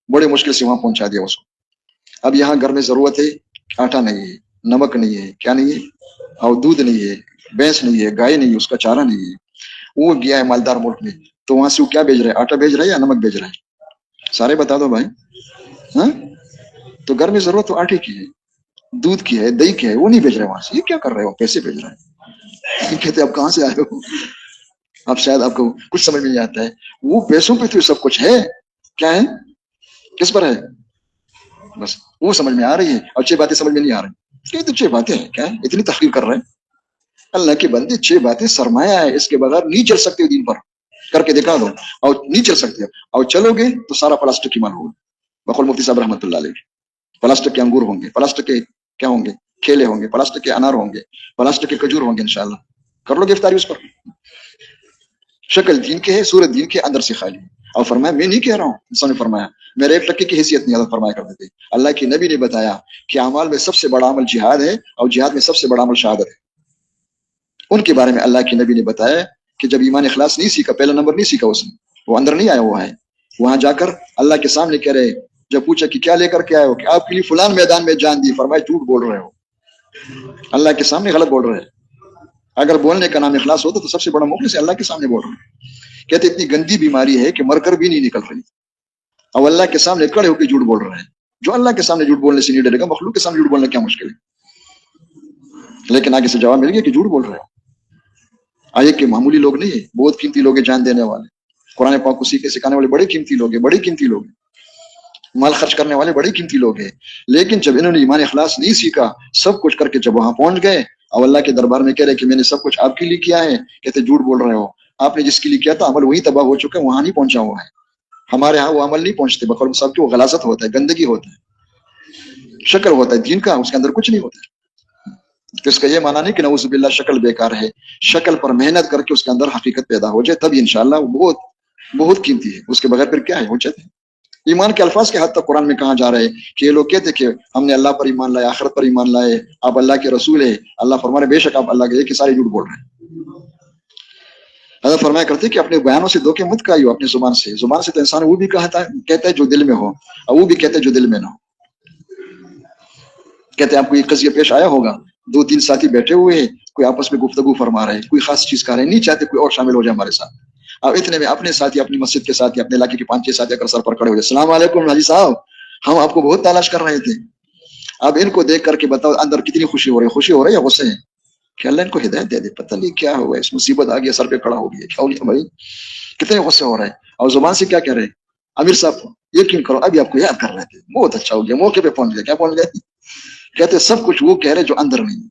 بڑے مشکل سے وہاں پہنچا دیا اس کو. اب یہاں گھر میں ضرورت ہے، آٹا نہیں ہے، نمک نہیں ہے، کیا نہیں ہے، اور دودھ نہیں ہے، بھینس نہیں ہے، گائے نہیں ہے، اس کا چارہ نہیں ہے. وہ گیا ہے مالدار ملک میں، تو وہاں سے وہ کیا بھیج رہا ہے؟ آٹا بھیج رہا ہے یا نمک بھیج رہا ہے؟ سارے بتا دو بھائی. ہاں تو گھر میں ضرورت تو آٹے کی ہے، دودھ کی ہے، دہی کی ہے، وہ نہیں بھیج رہے وہاں سے. یہ کیا کر رہے ہو؟ پیسے بھیج رہے ہیں. کہتے اب کہاں سے آئے ہو؟ اب شاید آپ کو کچھ سمجھ میں نہیں آتا ہے. وہ پیسوں پہ تو سب کچھ ہے. کیا ہے؟ کس پر ہے؟ بس وہ سمجھ میں آ رہی ہے، اور 6 باتیں سمجھ میں نہیں آ رہی. یہ تو 6 باتیں ہیں. کیا ہے اتنی تحقیر کر رہے ہیں؟ اللہ کے بندے 6 باتیں سرمایہ ہے. اس کے بغیر نہیں چل سکتے. دین پر کر کے دکھا دو اور نہیں چل سکتے. اور چلو گے تو سارا پلاسٹک کی مال ہوگا. بقول مفتی صاحب رحمۃ اللہ علیہ. پلاسٹک کے انگور ہوں گے، پلاسٹک کے کیا ہوں گے، کیلے ہوں گے، پلاسٹک کے انار ہوں گے، پلاسٹک کے کھجور ہوں گے. انشاءاللہ کر لو گے افطاری اس پر. شکل دین کی ہے، صورت دین کے اندر سے خالی. اور فرمایا میں نہیں کہہ رہا ہوں، انسان نے فرمایا میرے ایک ٹکے کی حیثیت نہیں. اللہ فرمایا کرتے تھے اللہ کے نبی نے بتایا کہ اعمال میں سب سے بڑا عمل جہاد ہے، اور جہاد میں سب سے بڑا عمل شہادت ہے. ان کے بارے میں اللہ کے نبی نے بتایا کہ جب ایمان اخلاص نہیں سیکھا، پہلا نمبر نہیں سیکھا اس نے، وہ اندر نہیں آیا ہوا ہے. وہاں جا کر اللہ کے سامنے کہہ رہے، جب پوچھا کہ کیا لے کر کے آئے ہو، کہ آپ کے لیے فلان میدان میں جان دی. فرمایا جھوٹ بول رہے ہو، اللہ کے سامنے غلط بول رہے ہیں. اگر بولنے کا نام اخلاص ہوتا تو سب سے بڑا مخلص ہے، اللہ کے سامنے بول رہے ہیں. کہتے اتنی گندی بیماری ہے کہ مر کر بھی نہیں نکل رہی، اور اللہ کے سامنے کڑے ہو کے جھوٹ بول رہے ہیں. جو اللہ کے سامنے جھوٹ بولنے سے نہیں ڈرے گا، مخلوق کے سامنے جھوٹ بولنا کیا مشکل ہے. لیکن آگے سے جواب مل گیا کہ جھوٹ بول رہے ہیں. آئے کہ معمولی لوگ نہیں ہے، بہت قیمتی لوگ ہیں، جان دینے والے، قرآن پاک کو سیکھنے سکھانے والے بڑے قیمتی لوگ ہیں، بڑے قیمتی لوگ ہیں، مال خرچ کرنے والے بڑے قیمتی لوگ ہیں. لیکن جب انہوں نے ایمان اخلاص نہیں سیکھا، سب کچھ کر کے جب وہاں پہنچ گئے اور اللہ کے دربار میں کہہ رہے کہ میں نے سب کچھ آپ کے لیے کیا ہے، کہتے جھوٹ بول رہے ہو. آپ نے جس کے لیے کیا تھا عمل وہی تباہ ہو چکا ہے، وہاں نہیں پہنچا ہوا ہے. ہمارے ہاں وہ عمل نہیں پہنچتے، بقول صاحب کی وہ غلاظت ہوتا ہے، گندگی ہوتا ہے، شکل ہوتا ہے دین کا، اس کے اندر کچھ نہیں ہوتا ہے. تو اس کا یہ معنی نہیں کہ نعوذ باللہ شکل بیکار ہے. شکل پر محنت کر کے اس کے اندر حقیقت پیدا ہو جائے، تب انشاءاللہ وہ بہت بہت قیمتی ہے. اس کے بغیر پھر کیا ہے، حجت ہے. ایمان کے الفاظ کے حد تک قرآن میں کہاں جا رہے کہ یہ لوگ کہتے کہ ہم نے اللہ پر ایمان لائے، آخرت پر ایمان لائے، آپ اللہ کے رسول ہیں. اللہ فرما رہے بے شک آپ اللہ کے ایک سارے جھوٹ بول رہے ہیں. حضرت فرمایا کرتے کہ اپنے بیانوں سے دھوکے مت کھائیو. اپنی زبان سے تو انسان وہ بھی کہتا ہے جو دل میں ہو، اور وہ بھی کہتے ہیں جو دل میں نہ ہو. کہتے ہیں آپ کو یہ قضیہ پیش آیا ہوگا، 2-3 ساتھی بیٹھے ہوئے ہیں، کوئی آپس میں گفتگو فرما رہے ہیں، کوئی خاص چیز کر رہے ہیں، نہیں چاہتے کوئی اور شامل ہو جائے ہمارے ساتھ. اب اتنے میں اپنے ساتھی، اپنی مسجد کے ساتھی، اپنے علاقے کے 5-6 ساتھی اگر سر پر کھڑے ہو جائے، السلام علیکم حاجی صاحب، ہم آپ کو بہت تلاش کر رہے تھے. اب ان کو دیکھ کر کے بتاؤ اندر کتنی خوشی ہو رہی ہے، خوشی ہو رہی ہے یا غصے ہے؟ کہ اللہ ان کو ہدایت دے دے، پتہ نہیں کیا ہوا، اس مصیبت آ گیا، سر پہ کھڑا ہو گیا، کیا ہو گیا بھائی، کتنے غصے ہو رہے ہیں. اور زبان سے کیا کہہ رہے ہیں، امیر صاحب یقین کرو ابھی آپ کو یاد کر رہے تھے، بہت اچھا ہو گیا، موقع پہ پہنچ گیا. کیا پہنچ گئے؟ کہتے سب کچھ وہ کہہ رہے جو اندر نہیں.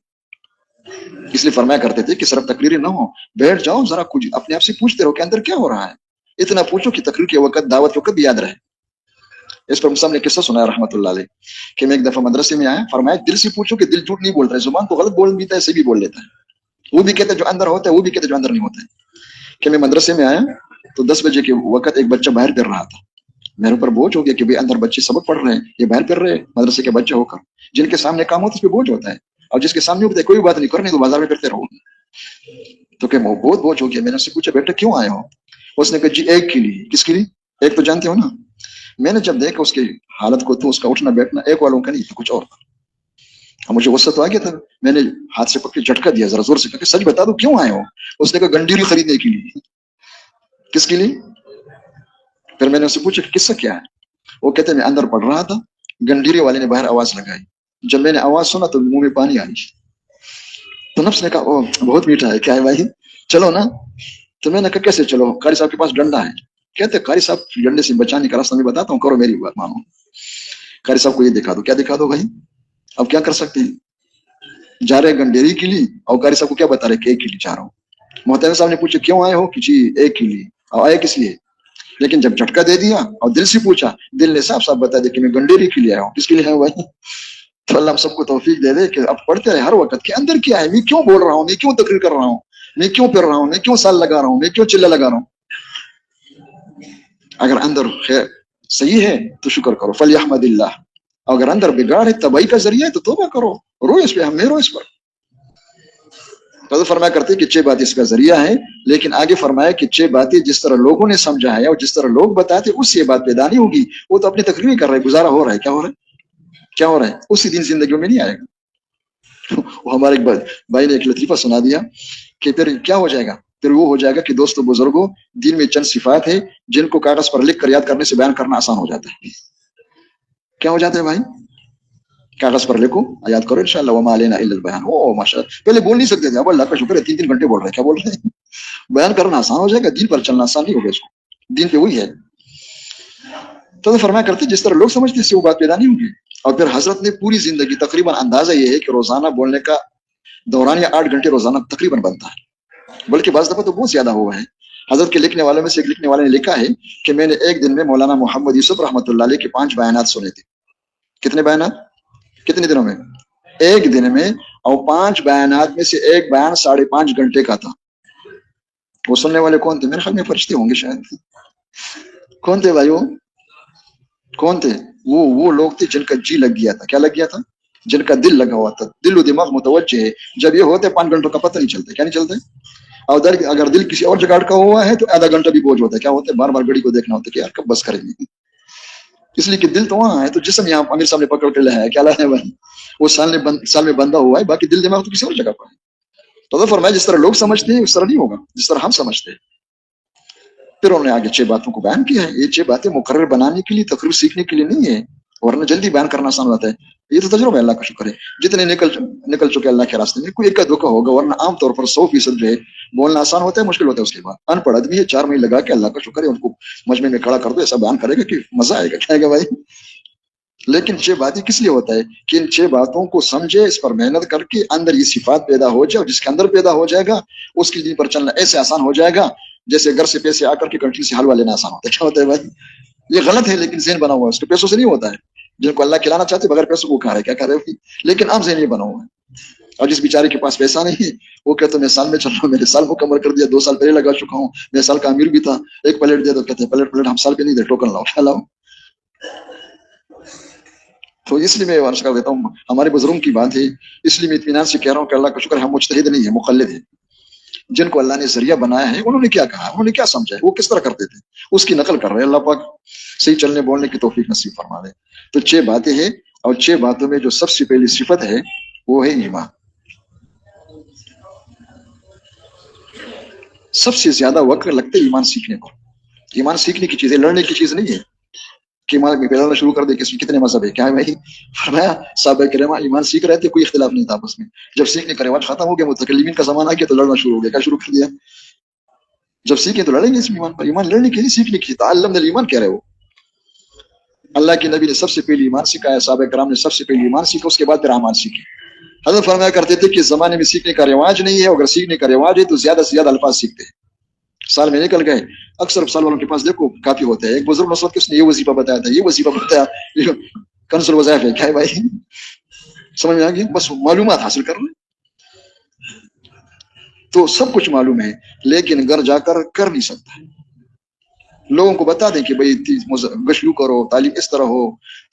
اس لیے فرمایا کرتے تھے کہ صرف تقریری نہ ہو، بیٹھ جاؤ ذرا کچھ اپنے آپ سے پوچھتے رہو کہ اندر کیا ہو رہا ہے. اتنا پوچھو کہ تقریر کے وقت، دعوت کے وقت بھی یاد رہے. اس پر مصعب نے قصہ سنایا رحمۃ اللہ علیہ کہ میں ایک دفعہ مدرسے میں آیا، فرمایا دل سے پوچھو کہ دل جھوٹ نہیں بول رہا ہے، زبان تو غلط بول دیتا ہے، صحیح بھی بول لیتا ہے. وہ بھی کہتے جو اندر ہوتا ہے، وہ بھی کہتے جو اندر نہیں ہوتا ہے. کہ میں مدرسے میں آیا تو 10 بجے کے وقت ایک بچہ باہر پھر رہا تھا. میرے اوپر بوجھ ہو گیا کہ بھائی اندر بچے سبق پڑھ رہے ہیں، یہ باہر پھر رہے ہیں مدرسے کے بچے ہو کر. جن کے سامنے کام ہوتا ہے اس پہ بوجھ ہوتا ہے، اور جس کے سامنے ہوتا ہے کوئی بات نہیں کرنی تو بازار میں پھرتے رہو. تو کہ بہت بوجھ ہو گیا. میں نے اس سے پوچھا بیٹا کیوں آئے ہو؟ اس نے کہا جی ایک کے لیے. کس کے لیے؟ ایک تو جانتے ہو نا. میں نے جب دیکھا اس کی حالت کو تو اس کا اٹھنا بیٹھنا ایک والوں کا نہیں تھا، کچھ اور تھا. اب مجھے غصہ تو آ گیا تھا، میں نے ہاتھ سے پکڑ کے جھٹکا دیا ذرا زور سے، کہ سچ بتا دو کیوں آئے ہو؟ اس نے کہا گنڈیری خریدنے کے لیے. کس کے لیے؟ پھر میں نے اس سے پوچھا کہ قصہ کیا ہے؟ وہ کہتے میں اندر پڑھ رہا تھا، گنڈیری والے نے باہر آواز لگائی. جب میں نے آواز سنا تو منہ میں پانی آئی. تو نفس نے کہا او بہت میٹھا ہے، کیا ہے بھائی چلو نا. تو میں نے کہا کیسے چلو؟ قاری صاحب کے پاس ڈنڈا ہے. کہتے قاری صاحب ڈنڈے سے بچانے کا راستہ میں بتاتا ہوں، کرو میری بات مانو. قاری صاحب کو یہ دکھا دو. کیا دکھا دو بھائی؟ اب کیا کر سکتے ہیں؟ جا رہے گنڈیری کے لیے، اور قاری صاحب کو کیا بتا رہے کہ ایک کے لیے جا رہا ہوں. محترم صاحب نے پوچھا کیوں آئے ہو؟ کہ جی ایک کے لیے. اور آئے کس لیے؟ لیکن جب جھٹکا دے دیا اور دل سے پوچھا، دل نے صاف صاف بتا دیا کہ میں گنڈیری کے لیے آیا ہوں. کس کے لیے ہے بھائی؟ تو اللہ ہم سب کو توفیق دے دے کہ اب پڑھتے رہے ہر وقت کہ اندر کیا ہے، میں کیوں بول رہا ہوں، میں کیوں تقریر کر رہا ہوں، میں کیوں پھر رہا ہوں، میں کیوں سال لگا رہا ہوں، میں کیوں چلے لگا رہا ہوں. اگر اندر خیر صحیح ہے تو شکر کرو، فلیحمد اللہ. اگر اندر بگاڑ ہے، تباہی کا ذریعہ ہے، تو توبہ کرو، رو اس پہ، ہمیں رو اس پر. تو فرمایا کرتے کہ 6 باتیں اس کا ذریعہ ہے. لیکن آگے فرمایا کہ 6 باتیں جس طرح لوگوں نے سمجھا ہے اور جس طرح لوگ بتاتے اس سے یہ بات پیدا نہیں ہوگی. وہ تو اپنی تقریر کر رہے، گزارا ہو رہا ہے. کیا ہو رہا ہے؟ کیا ہو رہا ہے؟ اسی دن زندگیوں میں نہیں آئے گا. وہ ہمارے بھائی نے ایک لطیفہ سنا دیا کہ پھر کیا ہو جائے گا؟ پھر وہ ہو جائے گا کہ دوستو بزرگوں، دین میں چند صفات ہے جن کو کاغذ پر لکھ کر یاد کرنے سے بیان کرنا آسان ہو جاتا ہے. کیا ہو جاتا ہے بھائی؟ کاغذ پر لکھو، یاد کرو، انشاءاللہ وما علینا الا البیان. او ماشاءاللہ، پہلے بول نہیں سکتے تھے، اب اللہ کا شکر ہے 3 گھنٹے بول رہے ہیں. کیا بول رہے ہیں؟ بیان کرنا آسان ہو جائے گا، دین پر چلنا آسان نہیں ہوگا. اس کو دین پہ وہی ہے. تو فرمایا کرتے جس طرح لوگ سمجھتے اس سے وہ بات پیدا نہیں ہوگی. اور پھر حضرت نے پوری زندگی تقریباً اندازہ یہ ہے کہ روزانہ بولنے کا دوران یا 8 گھنٹے روزانہ تقریباً بنتا ہے، بلکہ بعض دفعہ تو بہت زیادہ ہوا ہے. حضرت کے لکھنے والوں میں سے ایک لکھنے والے نے لکھا ہے کہ میں نے ایک دن میں مولانا محمد یوسف رحمۃ اللہ علیہ کے 5 بیانات سنے تھے. کتنے بیانات؟ کتنے دنوں میں؟ ایک دن میں. اور 5 بیانات میں سے ایک بیان 5.5 گھنٹے کا تھا. وہ سننے والے کون تھے؟ میرے خیال میں فرشتے ہوں گے شاید. کون تھے بھائیو؟ کون تھے؟ وہ لوگ تھے جن کا جی لگ گیا تھا. کیا لگ گیا تھا؟ جن کا دل لگا ہوا تھا. دل و دماغ متوجہ ہے. جب یہ ہوتے 5 گھنٹوں کا پتہ نہیں چلتا. کیا نہیں چلتا؟ اور اگر دل کسی اور جگہ اٹکا ہوا ہے تو آدھا گھنٹہ بھی بوجھ ہوتا ہے. کیا ہوتا ہے؟ بار بار گھڑی کو دیکھنا ہوتا ہے کہ یار کب بس کریں گے. اس لیے کہ دل تو وہاں ہے. تو جسم یہاں امیر صاحب نے پکڑ کے لایا ہے. کیا لایا ہے بھائی؟ وہ سال میں بندہ ہوا ہے، باقی دل دماغ تو کسی اور جگہ پر ہے. تو فرمایا جس طرح لوگ سمجھتے ہیں اس طرح نہیں ہوگا جس طرح ہم سمجھتے ہیں. پھر انہوں نے آگے 6 باتوں کو بیان کیا ہے. یہ 6 باتیں مقرر بنانے کے لیے، تقریر سیکھنے کے لیے نہیں ہے، ورنہ جلدی بیان کرنا آسان ہوتا ہے. یہ تو تجربہ ہے، اللہ کا شکر ہے. جتنے نکل چکے اللہ کے راستے میں، کوئی ایک کا دھوکا ہوگا، ورنہ عام طور پر 100% جو ہے بولنا آسان ہوتا ہے، مشکل ہوتا ہے. اس کے بعد ان پڑھ آدمی ہے 4 مہینے لگا کے، اللہ کا شکر ہے، ان کو مجمع میں کھڑا کر دو، ایسا بیان کرے گا کہ مزہ آئے گا. کیا گا بھائی؟ لیکن 6 باتیں کس لیے ہوتا ہے کہ ان 6 باتوں کو سمجھے، اس پر محنت کر کے اندر یہ صفات پیدا ہو جائے، اور جس کے اندر پیدا ہو جائے گا اس کی دین پر چلنا ایسے آسان ہو جائے گا جیسے گھر سے پیسے آ کر کے کنٹری سے حلوہ لینا آسان ہوتا ہے. کیا ہوتا ہے بھائی؟ یہ غلط ہے، لیکن ذہن بنا ہوا ہے. اس کے پیسوں سے نہیں ہوتا ہے. جن کو اللہ کھلانا چاہتے بغیر پیسوں کو کھا رہے، کیا کر رہے؟ لیکن عام ذہن یہ بنا ہوا ہے. اور جس بیچارے کے پاس پیسہ نہیں، وہ کہتے میں سال میں چل رہا ہوں، میرے سال مکمل کر دیا، 2 سال پہلے لگا چکا ہوں، میں سال کا امیر بھی تھا. ایک پلیٹ دے دو، کہتے ہیں پلیٹ ہم سال پہ نہیں دے، ٹوکن لاؤ. کیا لاؤ؟ تو اس لیے میں عرض کر دیتا ہوں، ہمارے بزرگوں کی بات ہے. اس لیے میں اطمینان سے کہہ رہا ہوں کہ اللہ کا شکر ہے ہم مجتہد نہیں ہے، مقلد ہے. جن کو اللہ نے ذریعہ بنایا ہے انہوں نے کیا کہا، انہوں نے کیا سمجھا ہے، وہ کس طرح کرتے تھے، اس کی نقل کر رہے ہیں. اللہ پاک صحیح چلنے بولنے کی توفیق نصیب فرما دے. تو 6 باتیں ہیں، اور 6 باتوں میں جو سب سے پہلی صفت ہے وہ ہے ایمان. سب سے زیادہ وقت لگتے ایمان سیکھنے کو. ایمان سیکھنے کی چیز ہے، لڑنے کی چیز نہیں ہے کہ ایمان میں پہلانا شروع کر دے کہ اس میں کتنے مذہب ہے. کیا ہے بھائی؟ فرمایا صحابہ کرام ایمان سیکھ رہے تھے، کوئی اختلاف نہیں تھا آپس میں. جب سیکھنے کا رواج ختم ہو گیا، متکلمین کا زمانہ آ گیا، تو لڑنا شروع ہو گیا. کیا شروع کر دیا؟ جب سیکھیں تو لڑیں گے اس میں ایمان پر. ایمان لڑنے کے لیے، سیکھنے کی. تعلمنا الایمان کہہ رہے ہو. اللہ کے نبی نے سب سے پہلی ایمان سکھایا، صحابہ کرام نے سب سے پہلی ایمان سیکھا، اس کے بعد پھر اعمال سیکھے. حضرت فرمایا کرتے تھے کہ زمانے میں سیکھنے کا رواج نہیں ہے، اگر سیکھنے کا رواج ہے تو زیادہ سے زیادہ الفاظ سیکھتے ہیں. سال میں نکل گئے، اکثر سال والوں کے پاس دیکھو کافی ہوتے ہیں. ایک بزرگ نصرت کے اس نے یہ وظیفہ بتایا تھا، یہ وظیفہ بتایا، یہ کنز الوظائف ہے. کیا ہے بھائی؟ سمجھ میں آ گیا؟ بس معلومات حاصل کر لیں تو سب کچھ معلوم ہے، لیکن گھر جا کر نہیں سکتا. لوگوں کو بتا دیں کہ بھائی گشلو کرو، تعلیم اس طرح ہو،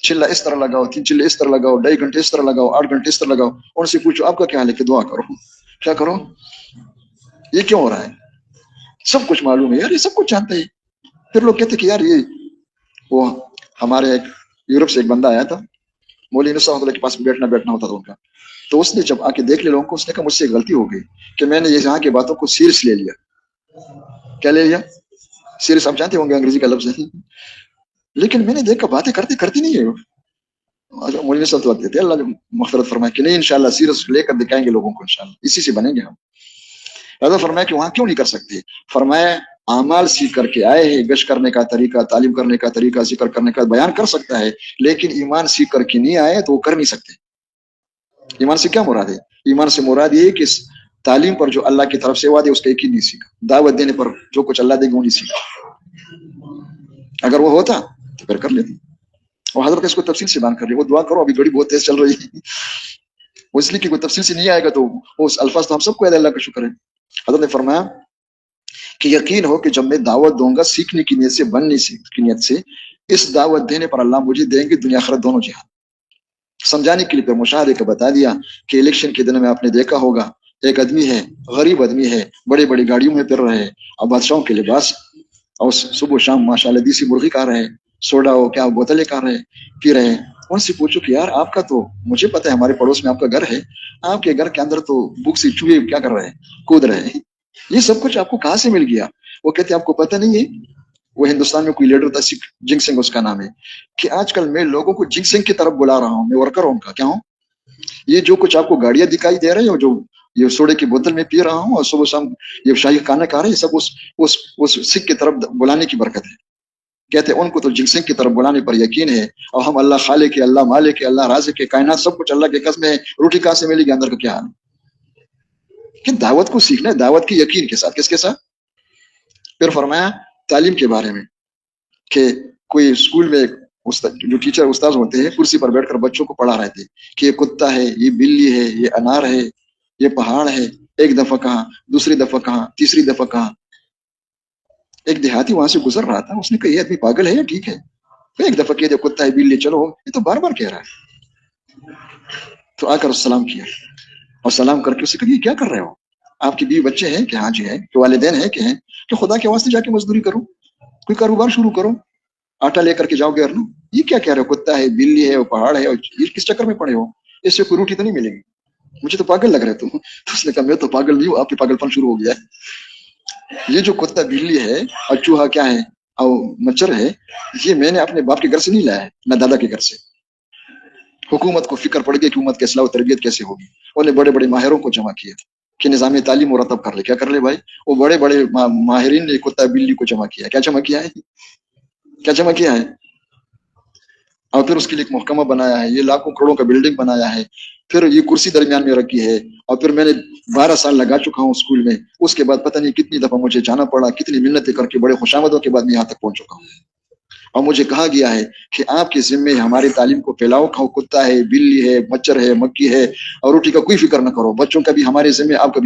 چلہ اس طرح لگاؤ، 3 چلے اس طرح لگاؤ، 2.5 گھنٹے اس طرح لگاؤ، 8 گھنٹے اس طرح لگاؤ. ان سے پوچھو آپ کا کیا حال ہے کہ دعا کرو. کیا کرو؟ یہ کیوں ہو رہا ہے؟ سب کچھ معلوم ہے یار، یہ سب کچھ جانتے ہیں. پھر لوگ کہتے کہ یار یہ وہ ہمارے ایک یورپ سے ایک بندہ آیا تھا، مولوی نصرت اللہ کے پاس بیٹھنا ہوتا تھا ان کا. تو اس نے جب آ کے دیکھ لیا لوگوں کو، اس نے کہا مجھ سے غلطی ہو گئی کہ میں نے یہ یہاں کی باتوں کو سیریس لے لیا. کیا لے لیا؟ سیریس. آپ جانتے ہوں گے انگریزی کا لفظ ہے. لیکن میں نے دیکھا باتیں کرتی نہیں ہے. مولوی نصرت اللہ دیتے اللہ مغفرت فرمائے کہ نہیں انشاءاللہ سیریس لے کر دکھائیں گے لوگوں کو، انشاءاللہ اسی سے بنیں گے ہم. حضرت فرمایا کہ وہاں کیوں نہیں کر سکتے؟ فرمایا اعمال سیکھ کر کے آئے ہیں، گشت کرنے کا طریقہ، تعلیم کرنے کا طریقہ، ذکر کرنے کا بیان کر سکتا ہے، لیکن ایمان سیکھ کر کے نہیں آئے تو وہ کر نہیں سکتے. ایمان سے کیا مراد ہے؟ ایمان سے مراد یہ ہے کہ تعلیم پر جو اللہ کی طرف سے وعدے اس کا یقین نہیں سیکھا، دعوت دینے پر جو کچھ اللہ دے گا وہ نہیں سیکھا. اگر وہ ہوتا تو پھر کر لیتے. اور حضرت اس کو تفصیل سے بیان کر رہے، وہ دعا کرو ابھی گھڑی بہت تیز چل رہی ہے، اس لیے کہ کوئی تفصیل سے نہیں آئے گا تو وہ الفاظ تو ہم سب کو یاد ہے، اللہ کا شکر ہے. حضرت نے فرمایا کہ یقین ہو کہ جب میں دعوت دوں گا سیکھنے کی نیت سے، بننے کی نیت سے، اس دعوت دینے پر اللہ مجھے دیں گے دنیا آخرت دونوں جہان. سمجھانے کے لیے پھر مشاہدے کا بتا دیا کہ الیکشن کے دن میں آپ نے دیکھا ہوگا ایک آدمی ہے، غریب آدمی ہے، بڑی بڑی گاڑیوں میں پھر رہے ہیں، اور بادشاہوں کے لباس، اور صبح شام ماشاء اللہ دیسی مرغی کھا رہے ہیں، سوڈا ہو کیا بوتلیں کھا رہے ہیں، پی رہے ہیں. ان سے پوچھو کہ یار آپ کا تو مجھے پتہ ہے ہمارے پڑوس میں آپ کا گھر ہے، آپ کے گھر کے اندر تو بھوک سے چوہے کیا کر رہے ہیں، کود رہے ہیں، یہ سب کچھ آپ کو کہاں سے مل گیا؟ وہ کہتے ہیں آپ کو پتہ نہیں ہے. وہ ہندوستان میں کوئی لیڈر تھا، جنگ سنگھ اس کا نام ہے، کہ آج کل میں لوگوں کو جنگ سنگھ کی طرف بلا رہا ہوں، میں ورکر ہوں کا. کیا ہوں؟ یہ جو کچھ آپ کو گاڑیاں دکھائی دے رہے ہیں، جو یہ سوڈے کی بوتل میں پی رہا ہوں اور صبح شام یہ شاہی کھانا کھا رہے ہیں، سب اس سکھ کی طرف بلانے کی برکت ہے. کہتے ہیں ان کو تو جنگ سنگھ کی طرف بلانے پر یقین ہے، اور ہم اللہ خالق کے، اللہ مالک کے، اللہ رازق کے، کائنات سب کچھ اللہ کے قسم ہے، روٹی کہاں سے ملے گی، اندر کا کیا حال ہے؟ کہ دعوت کو سیکھنا ہے، دعوت کی یقین کے ساتھ. کس کے ساتھ؟ پھر فرمایا تعلیم کے بارے میں کہ کوئی اسکول میں جو ٹیچر استاد ہوتے ہیں کرسی پر بیٹھ کر بچوں کو پڑھا رہے تھے کہ یہ کتا ہے، یہ بلی ہے، یہ انار ہے، یہ پہاڑ ہے. ایک دفعہ کہاں، دوسری دفعہ کہاں، تیسری دفعہ کہاں. ایک دیہاتی وہاں سے گزر رہا تھا، اس نے کہا یہ آدمی پاگل ہے یا ٹھیک ہے؟ ایک دفعہ کہہ دے کتا ہے بلی چلو، یہ تو بار بار کہہ رہا ہے۔ تو آ کر سلام کیا اور سلام کر کے اسے کہا یہ کیا کر رہے ہو؟ آپ کی بیوی بچے ہیں کہ؟ ہاں جی ہے۔ کہ والدین ہیں کہ؟ ہیں۔ کہ خدا کے واسطے جا کے مزدوری کرو، کوئی کاروبار شروع کرو، آٹا لے کر کے جاؤ گے ارنو۔ یہ کیا کہہ رہے ہو؟ کتا ہے بلی ہے، وہ پہاڑ ہے، یہ کس چکر میں پڑے ہو؟ اس سے کوئی روٹی تو نہیں ملے گی، مجھے تو پاگل لگ رہے تم۔ تو اس نے کہا میں تو پاگل نہیں ہوں، آپ کی پاگل پن شروع ہو گیا ہے۔ یہ جو کتا بلی ہے اور چوہا کیا ہے اور مچھر ہے، یہ میں نے اپنے باپ کے گھر سے نہیں لایا ہے، نہ دادا کے گھر سے۔ حکومت کو فکر پڑ گئی کہ حکومت کی اصلاح و تربیت کیسے ہوگی، انہوں نے بڑے بڑے ماہروں کو جمع کیے تھے کہ نظام تعلیم مرتب کر لے۔ کیا کر لے بھائی؟ وہ بڑے بڑے ماہرین نے کتا بلی کو جمع کیا۔ کیا جمع کیا ہے؟ کیا جمع کیا ہے؟ اور پھر اس کے لیے ایک محکمہ بنایا ہے، یہ لاکھوں کروڑوں کا بلڈنگ بنایا ہے، پھر یہ کرسی درمیان میں رکھی ہے، اور پھر میں نے 12 سال لگا چکا ہوں اسکول میں، اس کے بعد پتہ نہیں کتنی دفعہ مجھے جانا پڑا، کتنی منتیں کر کے بڑے خوشامدوں کے بعد میں یہاں تک پہنچ چکا ہوں۔ اور مجھے کہا گیا ہے کہ آپ کے ذمے ہماری تعلیم کو پھیلاؤ، کھاؤ، کتا ہے، بلی ہے، مچھر ہے، مکھی ہے، اور روٹی کا کوئی فکر نہ کرو، بچوں کا بھی ہمارے ذمے، آپ کا بھی